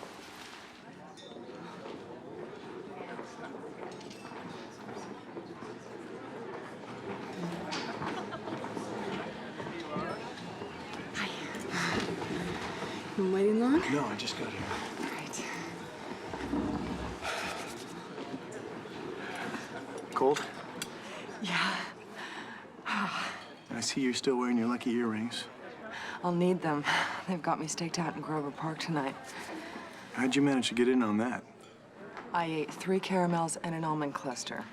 K: Been waiting long?
F: No, I just got here.
K: All right.
F: Cold?
K: Yeah.
F: I see you're still wearing your lucky earrings.
K: I'll need them. They've got me staked out in Grover Park tonight.
F: How'd you manage to get in on that?
K: I ate 3 caramels and an almond cluster.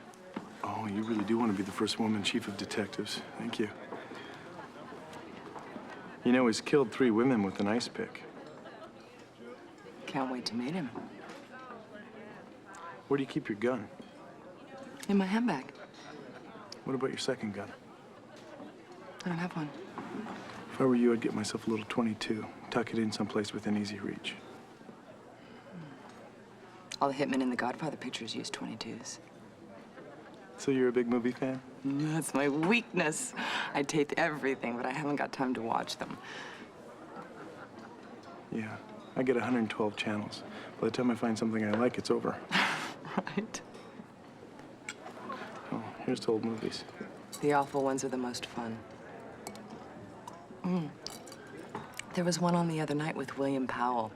F: Oh, you really do want to be the first woman chief of detectives. Thank you. You know, he's killed 3 women with an ice pick.
K: Can't wait to meet him.
F: Where do you keep your gun?
K: In my handbag.
F: What about your second gun?
K: I don't have one.
F: If I were you, I'd get myself a little .22. Tuck it in someplace within easy reach.
K: All the hitmen in the Godfather pictures use 22s.
F: So you're a big movie fan?
K: That's my weakness. I tape everything, but I haven't got time to watch them.
F: Yeah, I get 112 channels. By the time I find something I like, it's over.
K: Right.
F: Oh, here's to old movies.
K: The awful ones are the most fun. There was one on the other night with William Powell.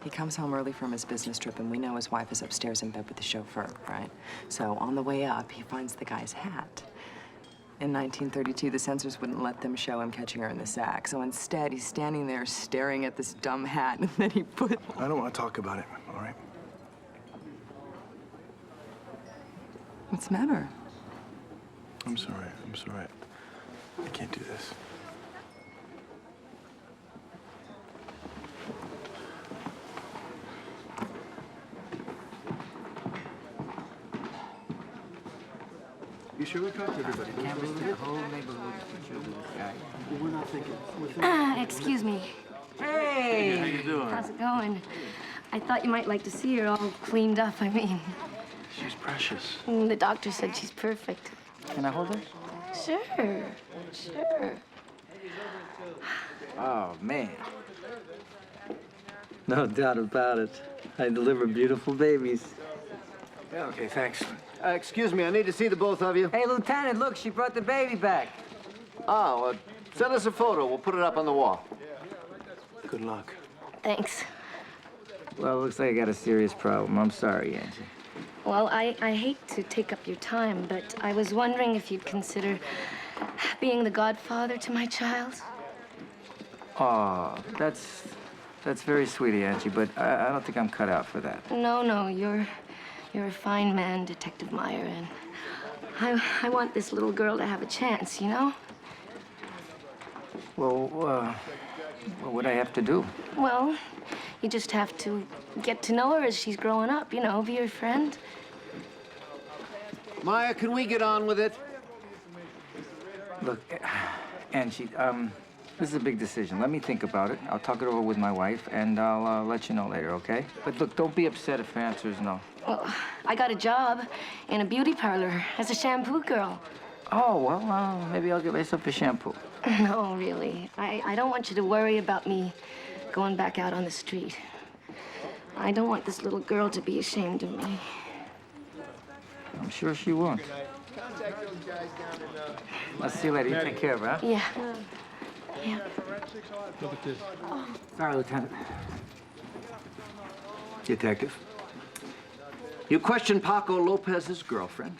K: He comes home early from his business trip, and we know his wife is upstairs in bed with the chauffeur, right? So on the way up, he finds the guy's hat. In 1932, the censors wouldn't let them show him catching her in the sack. So instead, he's standing there staring at this dumb hat, and then he put...
F: I don't want to talk about it, all right?
K: What's the matter?
F: I'm sorry. I'm sorry. I can't do this. You sure we talked to everybody?
N: Can't risk the whole neighborhood for this guy.
M: Well, we're not thinking. We're thinking.
U: Excuse me.
N: Hey!
S: How you doing?
U: How's it going? I thought you might like to see her all cleaned up, I mean.
S: She's precious.
U: The doctor said she's perfect.
N: Can I hold her?
U: Sure, sure.
N: Oh, man. No doubt about it. I deliver beautiful babies.
G: Yeah, okay, thanks. Excuse me, I need to see the both of you.
N: Hey, Lieutenant, look, she brought the baby back.
G: Oh, send us a photo. We'll put it up on the wall.
F: Good luck.
U: Thanks.
N: Well, looks like I got a serious problem. I'm sorry, Angie.
U: Well, I hate to take up your time, but I was wondering if you'd consider being the godfather to my child.
N: Oh, that's very sweet, Angie, but I don't think I'm cut out for that.
U: No, you're a fine man, Detective Meyer, and I want this little girl to have a chance, you know?
N: Well, what would I have to do?
U: Well, you just have to get to know her as she's growing up, you know, be her friend.
G: Maya, can we get on with it?
N: Look, Angie, this is a big decision. Let me think about it. I'll talk it over with my wife, and I'll let you know later, okay? But look, don't be upset if her answer is no.
U: Well, I got a job in a beauty parlor as a shampoo girl.
N: Oh, well, maybe I'll get myself a shampoo.
U: No, really. I don't want you to worry about me going back out on the street. I don't want this little girl to be ashamed of me.
N: I'm sure she won't. I'll see you later. You take care of her, huh?
U: Yeah. Yeah.
F: Look at this.
N: Sorry, Lieutenant.
G: Detective. You questioned Paco Lopez's girlfriend,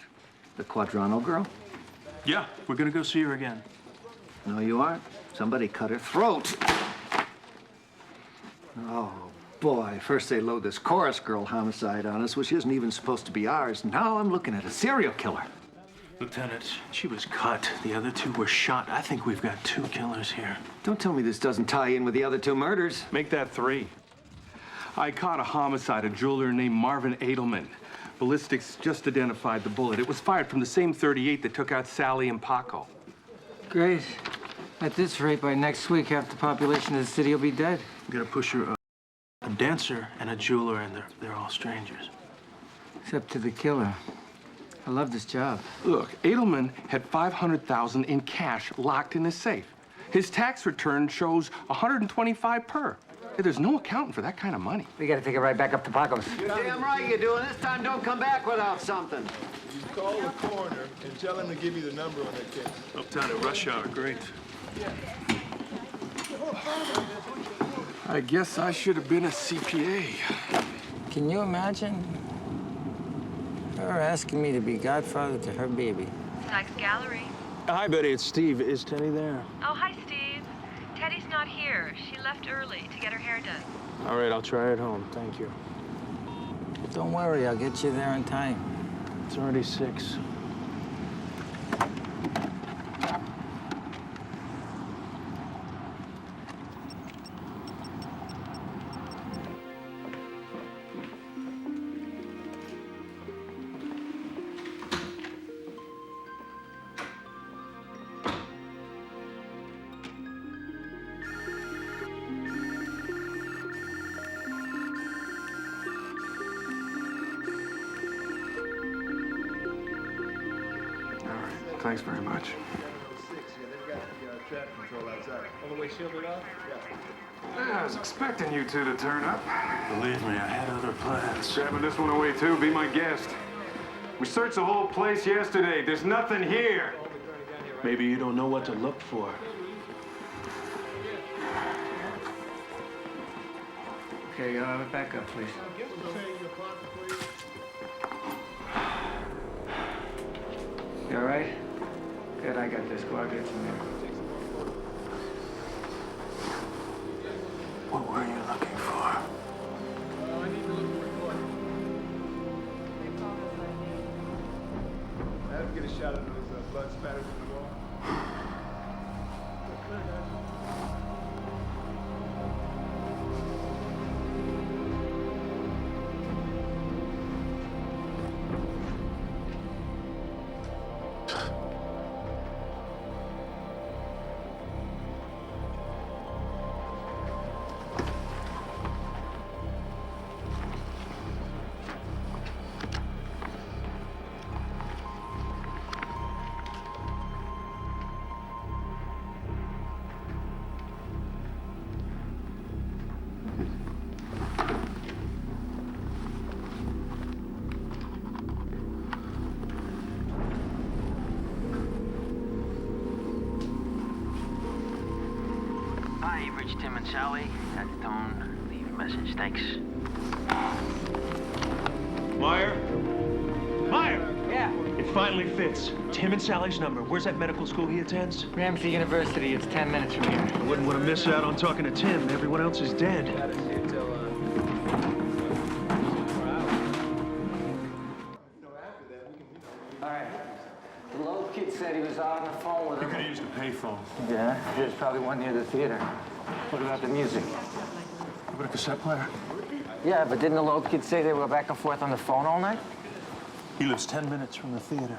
G: the Quadrano girl?
E: Yeah, we're gonna go see her again.
G: No, you aren't. Somebody cut her throat. Oh, boy. First they load this chorus girl homicide on us, which isn't even supposed to be ours. Now I'm looking at a serial killer.
E: Lieutenant, she was cut. The other two were shot. I think we've got 2 killers here.
G: Don't tell me this doesn't tie in with the other 2 murders.
S: Make that 3. I caught a homicide, a jeweler named Marvin Edelman. Ballistics just identified the bullet. It was fired from the same .38 that took out Sally and Paco.
N: Great. At this rate, by next week, half the population of the city will be dead.
E: We gotta push her up. A dancer and a jeweler, and they're all strangers.
N: Except to the killer. I love this job.
S: Look, Edelman had $500,000 in cash locked in his safe. His tax return shows $125 per. Hey, there's no accounting for that kind of money.
N: We gotta take it right back up to Paco's.
G: You're damn right you do, and this time don't come back without something.
Q: You call the coroner and tell him to give you the number on that case.
E: Uptown at rush hour, great.
S: I guess I should have been a CPA.
N: Can you imagine her asking me to be godfather to her baby?
D: Sykes Gallery.
E: Hi, Betty. It's Steve. Is Teddy there?
D: Oh, hi, Steve. Teddy's not here. She left early to get her hair done.
E: All right, I'll try it home. Thank you.
N: Don't worry, I'll get you there in time.
E: It's already 6.
F: Thanks very much.
Q: All the way shielded up?
F: Yeah, I was expecting you 2 to turn up.
E: Believe me, I had other plans.
F: Grabbing this one away, too. Be my guest. We searched the whole place yesterday. There's nothing here.
E: Maybe you don't know what to look for.
N: Okay, back up, please. You all right? Good, I got this. Go out, get some air.
E: What were you looking for?
Q: I need to look for a report. I have to get a shot of those blood spatters in the wall. Clear, guys.
O: Hi, you've reached Tim and Sally. At the tone, leave a message. Thanks.
E: Meyer? Meyer!
N: Yeah?
E: It finally fits. Tim and Sally's number. Where's that medical school he attends?
N: Ramsey University. It's 10 minutes from here.
E: I wouldn't want to miss out on talking to Tim. Everyone else is dead.
N: All right. The little kid said he was out on the phone with him.
E: You could have used a payphone.
N: Yeah, there's probably one near the theater. What about the music?
E: You got a cassette player?
N: Yeah, but didn't the little kid say they were back and forth on the phone all night?
E: He lives 10 minutes from the theater.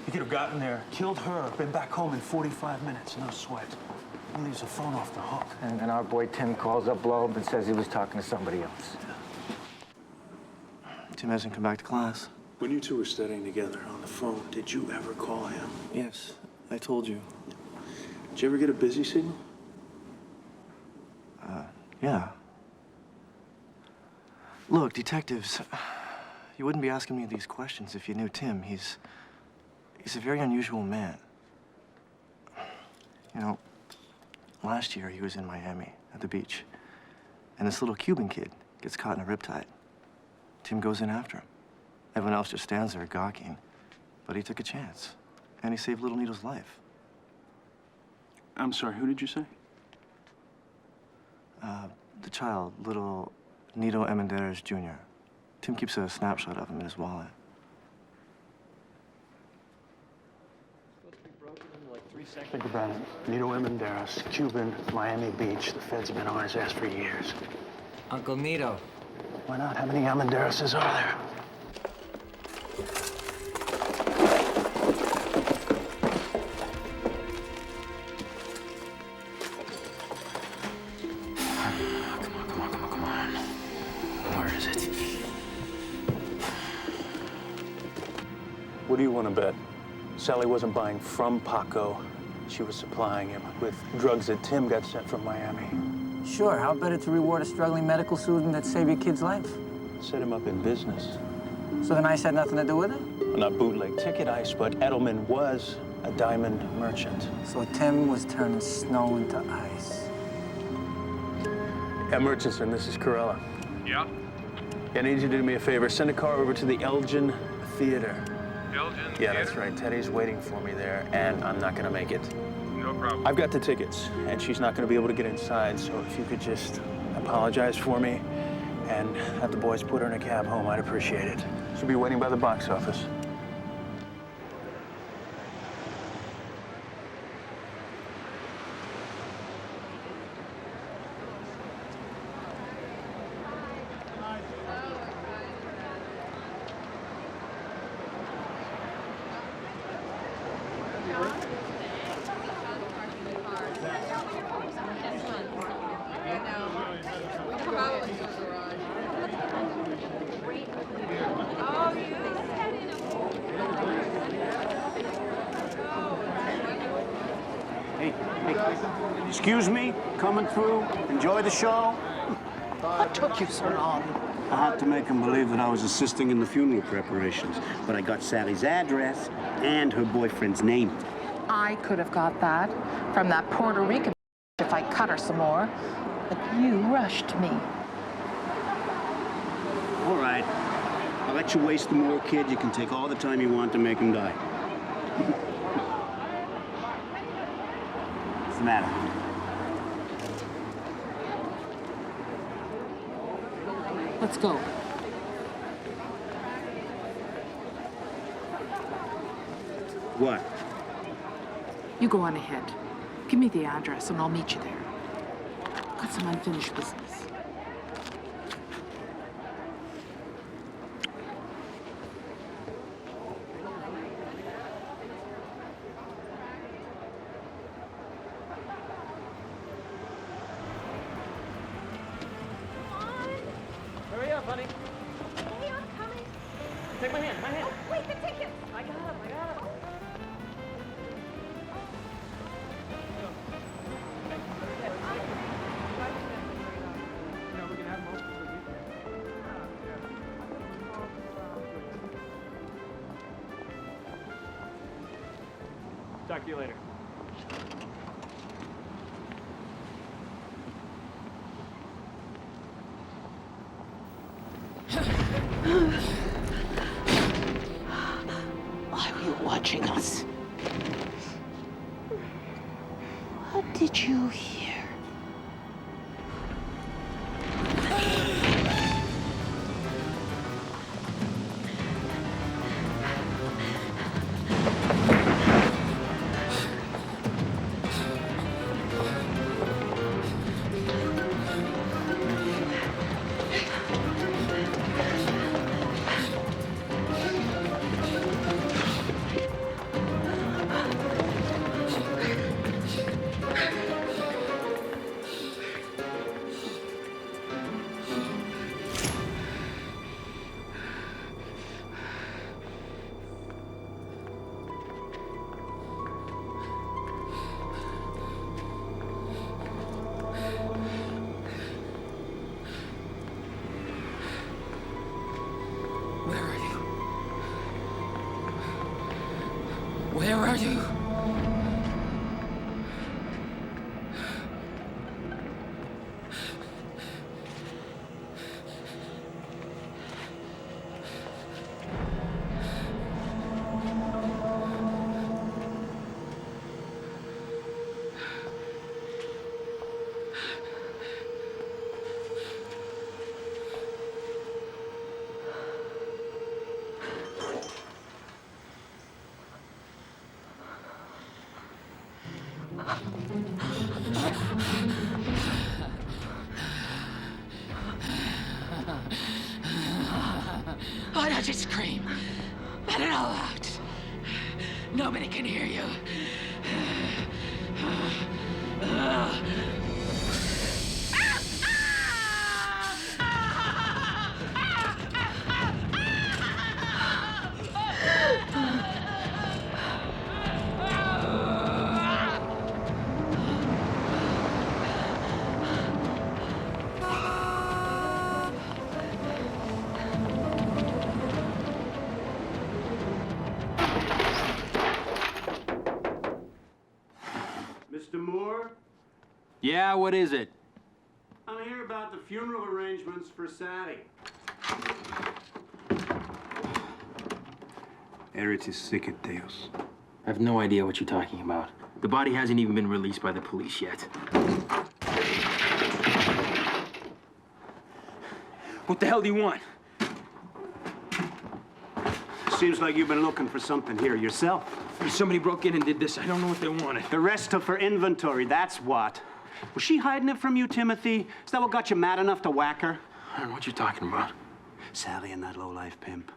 E: He could have gotten there, killed her, been back home in 45 minutes, no sweat. He leaves the phone off the hook.
N: And then our boy Tim calls up Loeb and says he was talking to somebody else.
L: Tim hasn't come back to class.
E: When you two were studying together on the phone, did you ever call him?
L: Yes, I told you.
E: Did you ever get a busy signal?
L: Yeah. Look, detectives, you wouldn't be asking me these questions if you knew Tim. He's a very unusual man. You know, last year he was in Miami at the beach, and this little Cuban kid gets caught in a riptide. Tim goes in after him. Everyone else just stands there gawking, but he took a chance, and he saved little Nito's life.
E: I'm sorry, who did you say?
L: The child, little Nito Emendarez Jr. Tim keeps a snapshot of him in his wallet.
E: Think about it. Nito Emendarez, Cuban, Miami Beach. The feds have been on his ass for years.
N: Uncle Nito.
E: Why not? How many Emendarezes are there? What do you want to bet? Sally wasn't buying from Paco. She was supplying him with drugs that Tim got sent from Miami.
N: Sure, how better to reward a struggling medical student that saved your kid's life?
E: Set him up in business.
N: So then ICE had nothing to do with it?
E: Well, not bootleg ticket ice, but Edelman was a diamond merchant.
N: So Tim was turning snow into ice.
E: Yeah, Murchison, this is Corella.
S: Yeah?
E: I need you to do me a favor. Send a car over to the Elgin Theater.
S: Elgin
E: Yeah,
S: Theater?
E: that's right. Teddy's waiting for me there, and I'm not gonna make it.
S: No problem.
E: I've got the tickets, and she's not gonna be able to get inside, so if you could just apologize for me and have the boys put her in a cab home, I'd appreciate it. She'll be waiting by the box office.
I: Excuse me, coming through. Enjoy the show.
W: What took you so long?
I: I had to make them believe that I was assisting in the funeral preparations, but I got Sally's address and her boyfriend's name.
A: I could have got that from that Puerto Rican if I cut her some more. But you rushed me.
P: All right. I'll let you waste the Moore kid. You can take all the time you want to make him die. What's the matter?
A: Let's go.
P: What?
A: You go on ahead. Give me the address and I'll meet you there. Got some unfinished business.
J: Hurry up, honey.
C: Hey, I'm coming.
J: Take my hand, my hand.
C: Oh, wait, the tickets.
J: I got him. Talk to you later.
R: Why were you watching us? What did you hear?
A: Where are you?
X: Why don't you scream? Let it all out. Nobody can hear you.
P: Mr. Moore?
Y: Yeah, what is it?
P: I'm here about the funeral arrangements for Sally. Eres sick Deus.
Y: I have no idea what you're talking about. The body hasn't even been released by the police yet. What the hell do you want?
P: Seems like you've been looking for something here yourself.
Y: Somebody broke in and did this. I don't know what they wanted.
P: The rest of her inventory, that's what. Was she hiding it from you, Timothy? Is that what got you mad enough to whack her?
Y: I don't know what you're talking about.
P: Sally and that lowlife pimp.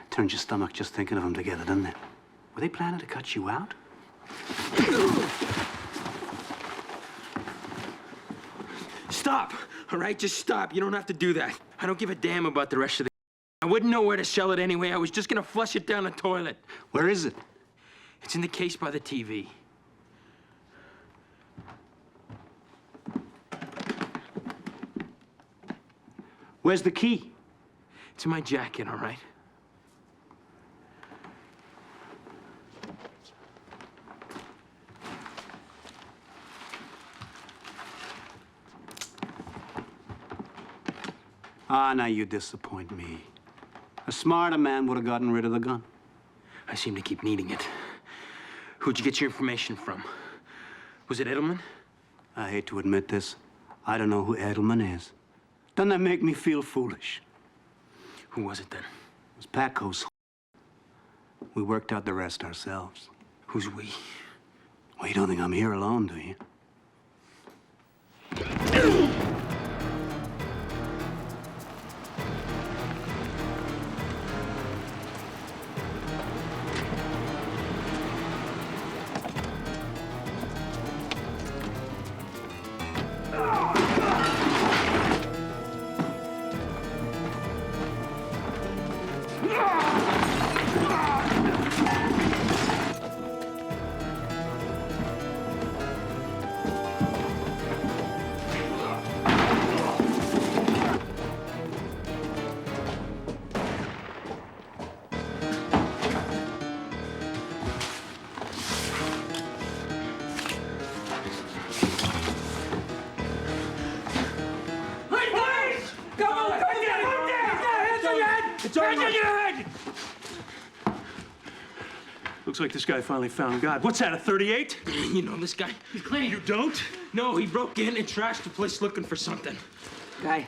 P: Turns your stomach just thinking of them together, doesn't it? Were they planning to cut you out?
Y: Stop! All right, just stop. You don't have to do that. I don't give a damn about the rest of the... I wouldn't know where to sell it anyway. I was just gonna flush it down the toilet.
P: Where is it?
Y: It's in the case by the TV.
P: Where's the key?
Y: It's in my jacket, all right?
P: Ah, now you disappoint me. A smarter man would have gotten rid of the gun.
Y: I seem to keep needing it. Who'd you get your information from? Was it Edelman?
P: I hate to admit this. I don't know who Edelman is. Doesn't that make me feel foolish?
Y: Who was it then?
P: It was Paco's. We worked out the rest ourselves.
Y: Who's we?
P: Well, you don't think I'm here alone, do you?
E: Looks like this guy finally found God. What's that, a 38?
Y: You know this guy?
E: He's clean. You don't?
Y: No, he broke in and trashed the place looking for something.
N: Guy,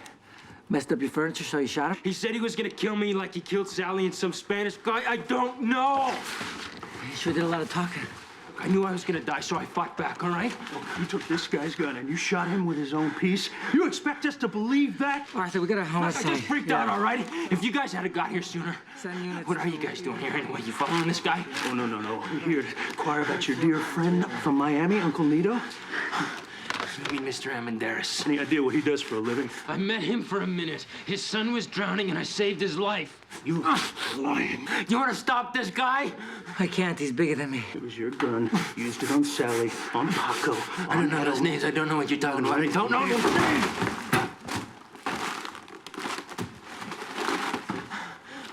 N: messed up your furniture, so you shot him?
Y: He said he was gonna kill me like he killed Sally and some Spanish guy. I don't know.
N: He sure did a lot of talking.
Y: I knew I was gonna die, so I fought back, all right?
E: You took this guy's gun and you shot him with his own piece? You expect us to believe that?
N: Arthur, we got a homicide.
Y: I just freaked out, all right? If you guys hadn't got here sooner. What are you guys doing here anyway? You following this guy?
E: Oh, no. We're here to inquire about your dear friend from Miami, Uncle Nito.
Y: Maybe Mr. Amenderis.
E: Any idea what he does for a living?
Y: I met him for a minute. His son was drowning and I saved his life.
E: You lying.
Y: You want to stop this guy?
N: I can't. He's bigger than me.
E: It was your gun. You used it on Sally, on Paco.
Y: I don't know those names. I don't know what you're talking about. I don't know those names.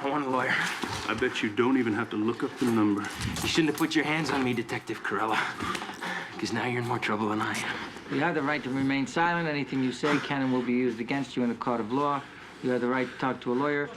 Y: I want a lawyer.
E: I bet you don't even have to look up the number.
Y: You shouldn't have put your hands on me, Detective Corella. Because now you're in more trouble than I am.
N: You have the right to remain silent. Anything you say can and will be used against you in a court of law. You have the right to talk to a lawyer.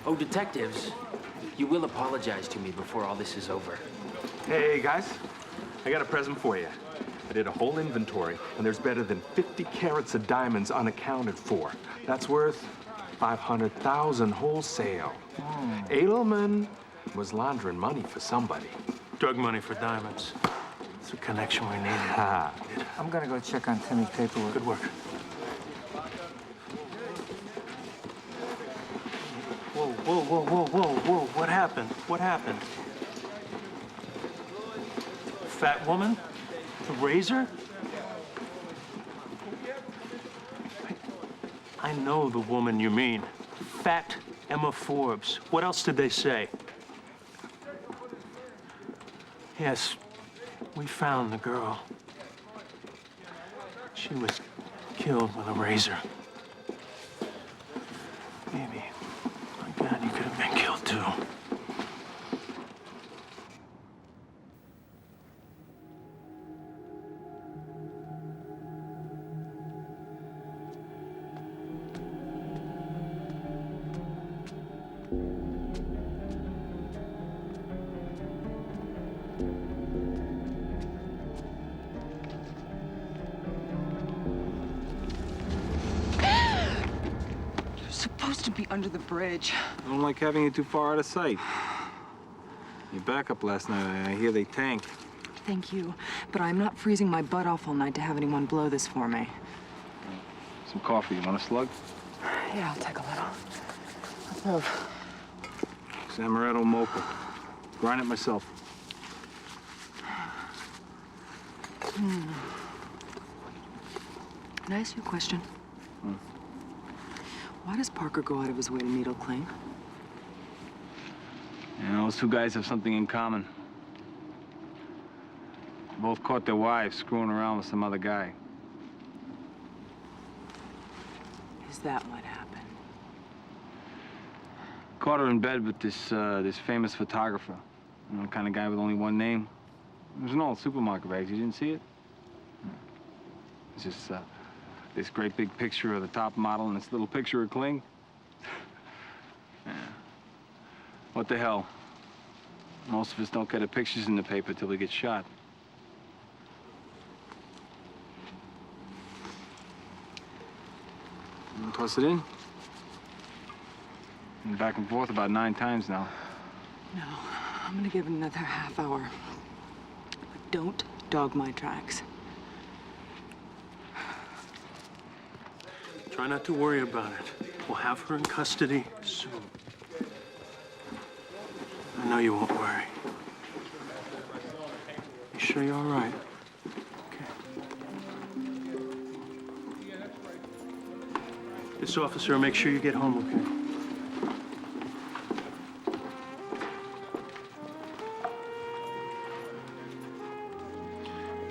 Y: Oh, detectives, you will apologize to me before all this is over.
S: Hey, guys, I got a present for you. I did a whole inventory, and there's better than 50 carats of diamonds unaccounted for. That's worth $500,000 wholesale. Edelman was laundering money for somebody.
E: Drug money for diamonds. It's a connection we needed.
N: I'm gonna go check on Timmy's paperwork.
E: Good work. Whoa. What happened? What happened? Fat woman? The razor? I know the woman you mean. Fat Emma Forbes. What else did they say? Yes, we found the girl. She was killed with a razor. Baby, my God, you could have been killed too.
B: Supposed to be under the bridge.
H: I don't like having you too far out of sight. Your backup last night, I hear they tanked.
B: Thank you, but I'm not freezing my butt off all night to have anyone blow this for me.
H: Some coffee. You want a slug?
B: Yeah, I'll take a little. Let's move.
H: Amaretto mocha. Grind it myself.
B: Can I ask you a question? Why does Parker go out of his way to needle clean?
H: You know, those two guys have something in common. Both caught their wives screwing around with some other guy.
B: Is that what happened?
H: Caught her in bed with this famous photographer. You know, kind of guy with only one name. It was an old supermarket bag. You didn't see it? It's just this great big picture of the top model and this little picture of Kling. Yeah. What the hell? Most of us don't get the pictures in the paper till we get shot. You wanna toss it in? Been back and forth about 9 times now.
B: No, I'm gonna give it another half hour. But don't dog my tracks.
E: Try not to worry about it. We'll have her in custody soon. I know you won't worry. You sure you're all right? This officer will make sure you get home okay.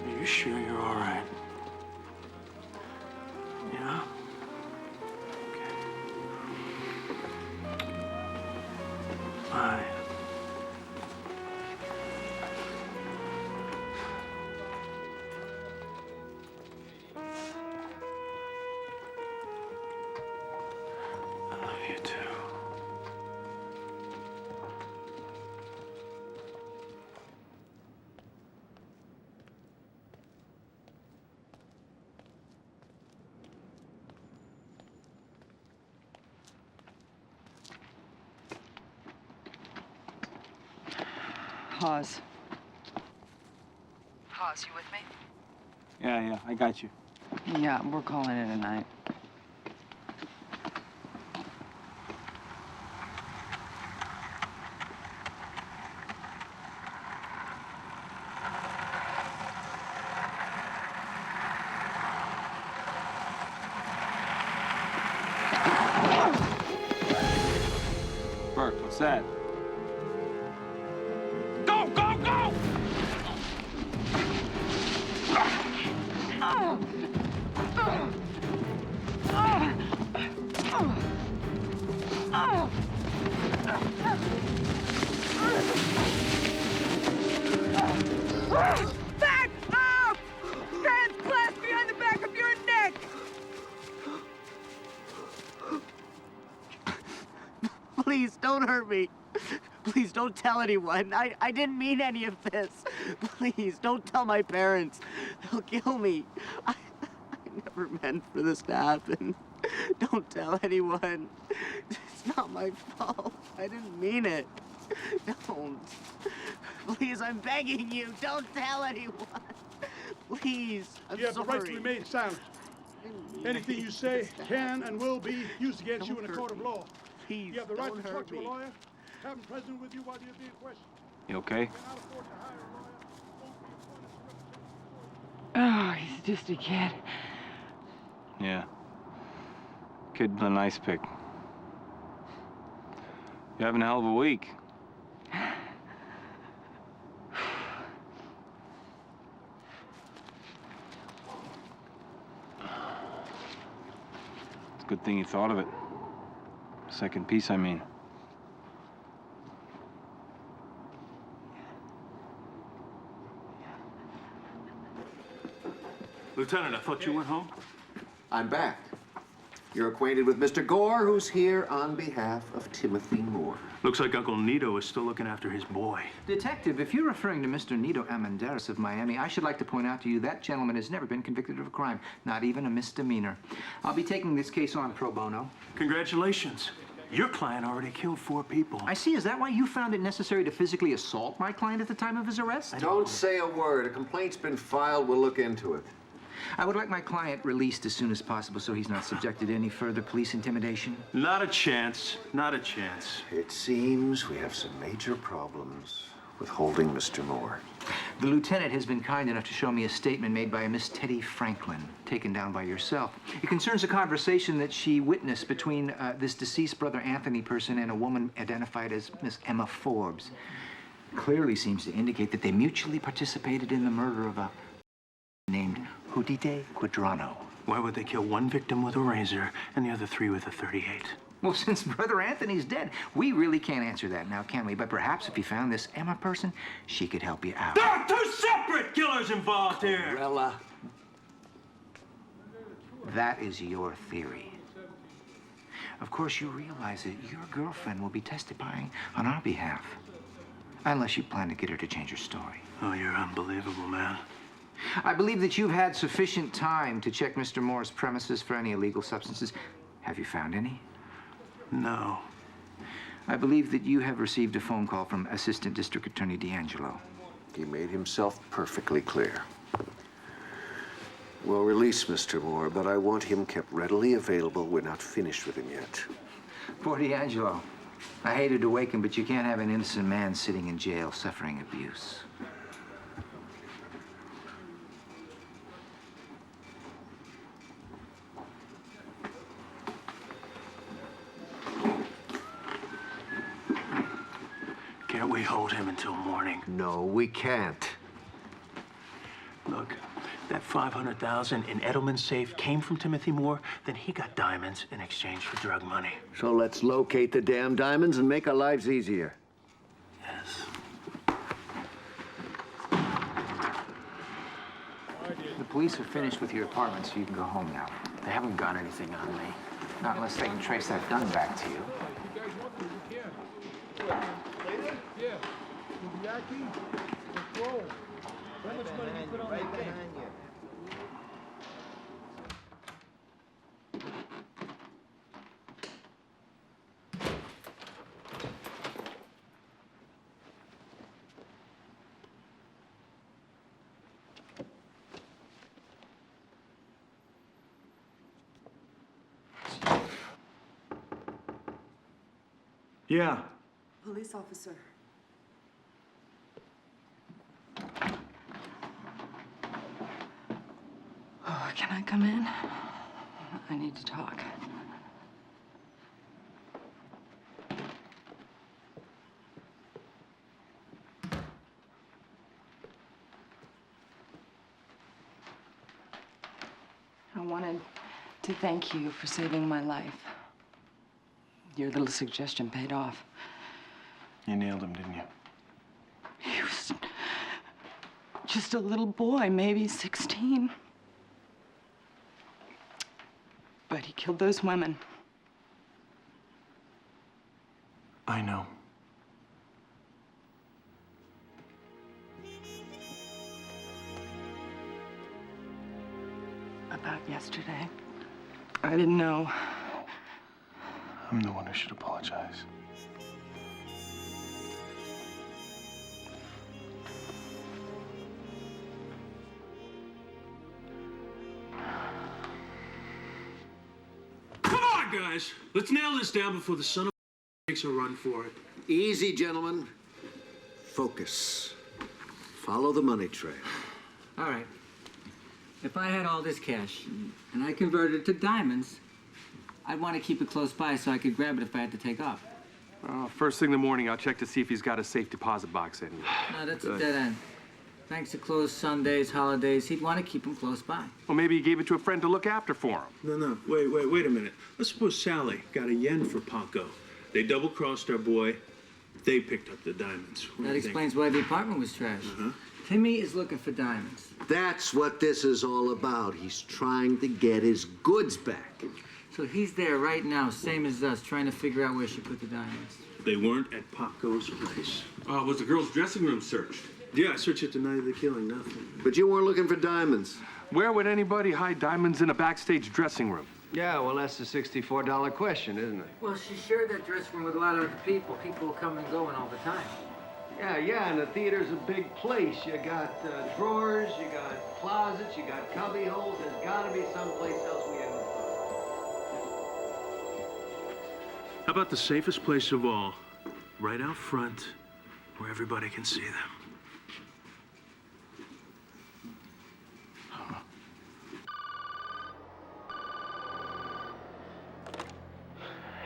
E: Are you sure you're all right? Yeah? Okay. Bye.
B: Hawes. Hawes, you with me?
H: Yeah, I got you.
B: Yeah, we're calling it a night.
H: Burke, what's that?
Y: Go, go, go!
C: Back up! Hands clasped behind the back of your neck!
L: Please, don't hurt me. Please, don't tell anyone. I didn't mean any of this. Please, don't tell my parents. They'll kill me. I never meant for this to happen. Don't tell anyone. It's not my fault. I didn't mean it. Don't. Please, I'm begging you. Don't tell anyone. Please, I'm
Q: You have the right to
L: sorry.
Q: remain silent. Anything you say can and will be used against you in a court of law.
L: Please,
Q: you have the right to
L: don't
Q: talk
L: hurt
Q: to a
L: me.
Q: lawyer. Have him present with you while you're being questioned.
H: You okay?
B: Oh, he's just a kid.
H: Yeah. Kid with a nice pick. You're having a hell of a week. It's a good thing you thought of it. Second piece, I mean.
E: Lieutenant, I thought you went home.
G: I'm back. You're acquainted with Mr. Gore, who's here on behalf of Timothy Moore.
E: Looks like Uncle Nito is still looking after his boy.
N: Detective, if you're referring to Mr. Nito Amandaris of Miami, I should like to point out to you that gentleman has never been convicted of a crime, not even a misdemeanor. I'll be taking this case on pro bono.
E: Congratulations. Your client already killed 4 people.
N: I see. Is that why you found it necessary to physically assault my client at the time of his arrest?
G: Don't say a word. A complaint's been filed. We'll look into it.
N: I would like my client released as soon as possible so he's not subjected to any further police intimidation.
E: Not a chance. Not a chance.
G: It seems we have some major problems with holding Mr. Moore.
N: The lieutenant has been kind enough to show me a statement made by a Miss Teddy Franklin, taken down by yourself. It concerns a conversation that she witnessed between this deceased Brother Anthony person and a woman identified as Miss Emma Forbes. Clearly seems to indicate that they mutually participated in the murder of a named Judite Quadrano.
F: Why would they kill one victim with a razor and the other 3 with a .38?
N: Well, since Brother Anthony's dead, we really can't answer that now, can we? But perhaps if you found this Emma person, she could help you out.
I: There are 2 separate killers involved here!
N: Rella. That is your theory. Of course, you realize that your girlfriend will be testifying on our behalf. Unless you plan to get her to change her story.
F: Oh, you're unbelievable, man.
N: I believe that you've had sufficient time to check Mr. Moore's premises for any illegal substances. Have you found any?
F: No.
N: I believe that you have received a phone call from Assistant District Attorney D'Angelo.
K: He made himself perfectly clear. We'll release Mr. Moore, but I want him kept readily available. We're not finished with him yet.
N: Poor D'Angelo. I hated to wake him, but you can't have an innocent man sitting in jail suffering abuse.
F: Can't we hold him until morning?
K: No, we can't.
F: Look, that $500,000 in Edelman's safe came from Timothy Moore, then he got diamonds in exchange for drug money.
K: So let's locate the damn diamonds and make our lives easier.
F: Yes.
N: The police are finished with your apartment, so you can go home now.
F: They haven't got anything on me.
N: Not unless they can trace that gun back to you.
Q: Yeah. Yaki, control. How much money you put on that game?
F: Yeah.
B: Police officer. Oh, can I come in? I need to talk. I wanted to thank you for saving my life. Your little suggestion paid off.
F: You nailed him, didn't you?
B: He was just a little boy, maybe 16. But he killed those women.
F: I know.
B: About yesterday, I didn't know.
F: I'm the one who should apologize.
I: Come on, guys. Let's nail this down before the son of a makes a run for it.
K: Easy, gentlemen. Focus. Follow the money trail.
N: All right. If I had all this cash and I converted it to diamonds, I'd want to keep it close by so I could grab it if I had to take off.
S: First thing in the morning, I'll check to see if he's got a safe deposit box in.
N: No, that's a dead end. Banks are closed Sundays, holidays. He'd want to keep them close by.
S: Well, maybe he gave it to a friend to look after for him.
E: No. Wait a minute. Let's suppose Sally got a yen for Paco. They double-crossed our boy. They picked up the diamonds. What do
N: That
E: you think?
N: explains why the apartment was trashed. Timmy is looking for diamonds.
K: That's what this is all about. He's trying to get his goods back.
N: So he's there right now, same as us, trying to figure out where she put the diamonds.
E: They weren't at Paco's place.
I: Was the girl's dressing room searched?
E: Yeah, I searched it the night of the killing. Nothing.
K: But you weren't looking for diamonds.
S: Where would anybody hide diamonds in a backstage dressing room?
G: Yeah, well, that's the $64 question, isn't it?
N: Well, she shared that dressing room with a lot of other people. People come and going all the time.
G: Yeah, and the theater's a big place. You got drawers, you got closets, you got cubby holes. There's gotta be someplace else we haven't
E: How about the safest place of all? Right out front, where everybody can see them.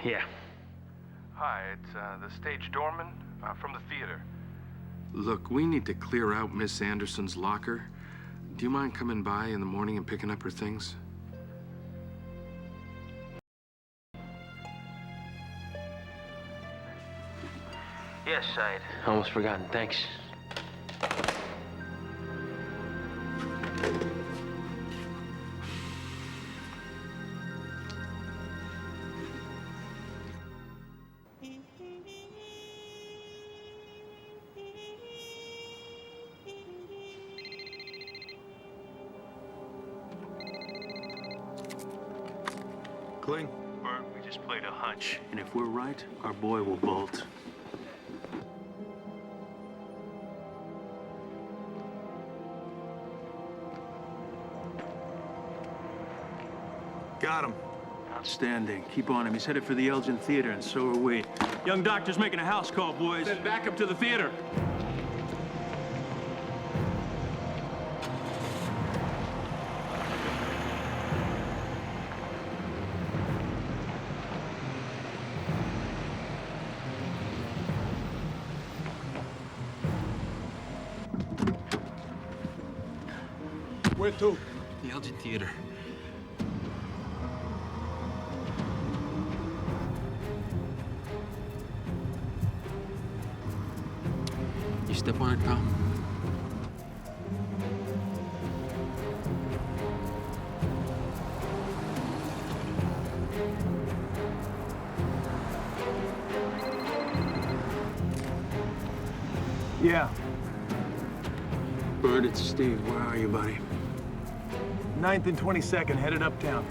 D: Yeah.
S: Hi, it's the stage doorman from the theater. Look, we need to clear out Miss Anderson's locker. Do you mind coming by in the morning and picking up her things?
D: Yes, I'd almost forgotten. Thanks.
F: Kling.
K: Burke, we just played a hunch.
F: And if we're right, our boy will bolt.
E: Got him.
F: Outstanding. Keep on him. He's headed for the Elgin Theater, and so are we. Young doctor's making a house call, boys.
S: Then back up to the theater.
Q: Where to?
Y: The Elgin Theater. You step on it, pal?
E: Yeah.
F: Bird, it's Steve. Where are you, buddy?
E: 9th and 22nd, headed uptown.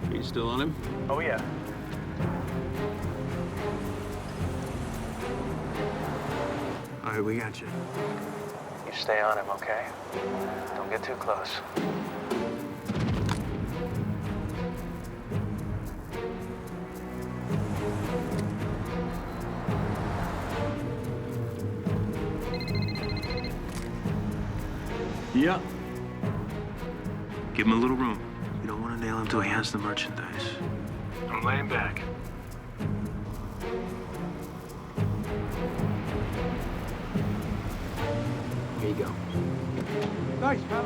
F: Are you still on him?
E: Oh, yeah.
F: All right, we got you.
E: You stay on him, okay? Don't get too close.
F: Yeah. Give him a little room. You don't want to nail him till he has the merchandise.
E: I'm laying back.
Y: Here you go.
Q: Nice, pal.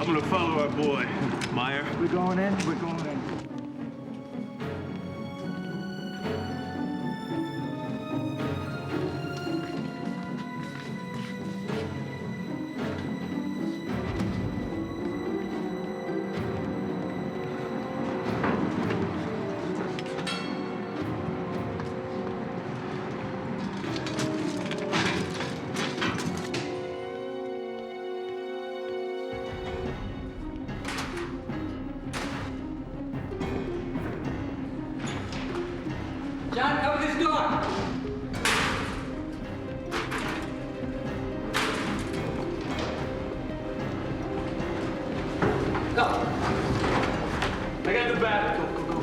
F: I'm gonna follow our boy. Meyer.
L: We're going in. We're going in.
Y: John, cover this door! Go!
F: I got the bat. Go, go, go.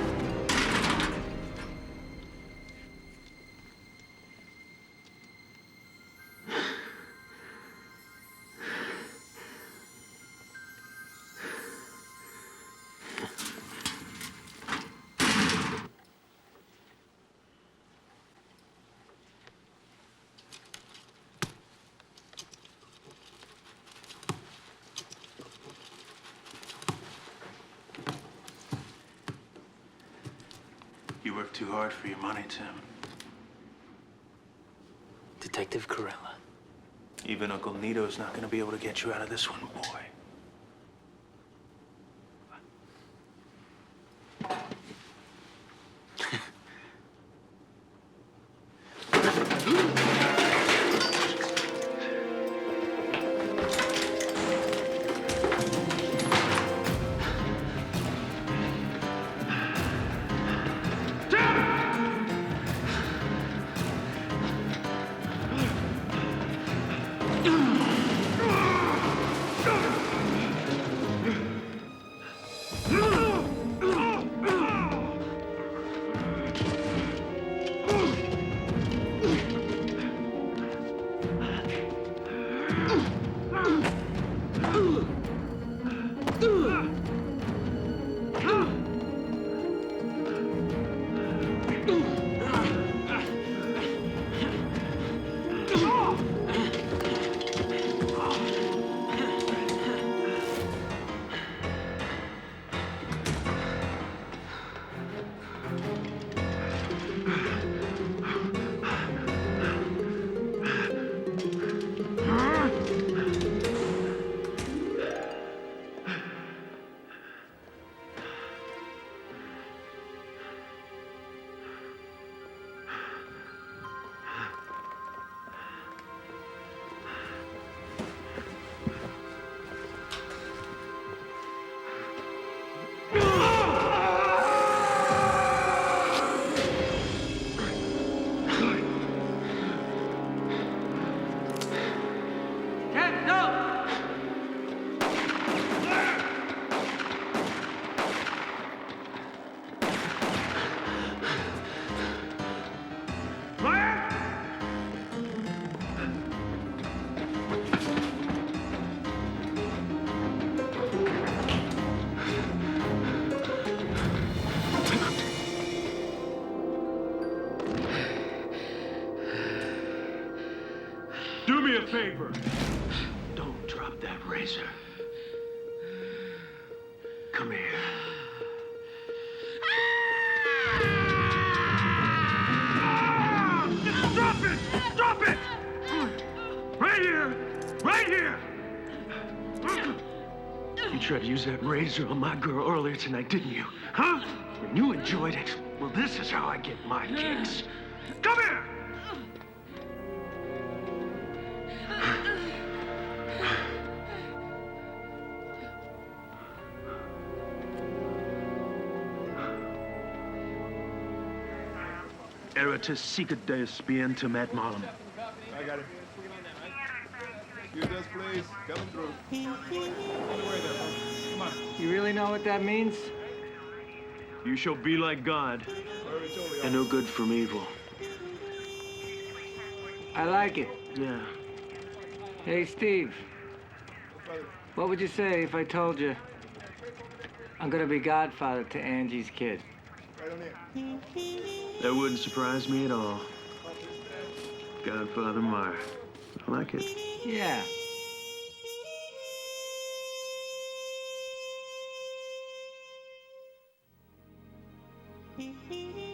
F: You work too hard for your money, Tim.
Y: Detective Corella.
F: Even Uncle Nito's not gonna be able to get you out of this one, boy. toilet paper. Don't drop that razor. Come here. Drop it! Drop it! Right here! Right here! You tried to use that razor on my girl earlier tonight, didn't you? Huh? And you enjoyed it. Well, this is how I get my kicks. Come here! Eratus sicut deus spientem et malum.
S: I got it. Excuse us, please. Coming through. Come on.
J: You really know what that means?
F: You shall be like God, and no good from evil.
J: I like it.
F: Yeah.
J: Hey, Steve. What would you say if I told you I'm gonna be godfather to Angie's kid?
F: That wouldn't surprise me at all. Godfather Meyer. I like it.
J: Yeah.
R: Mm-hmm.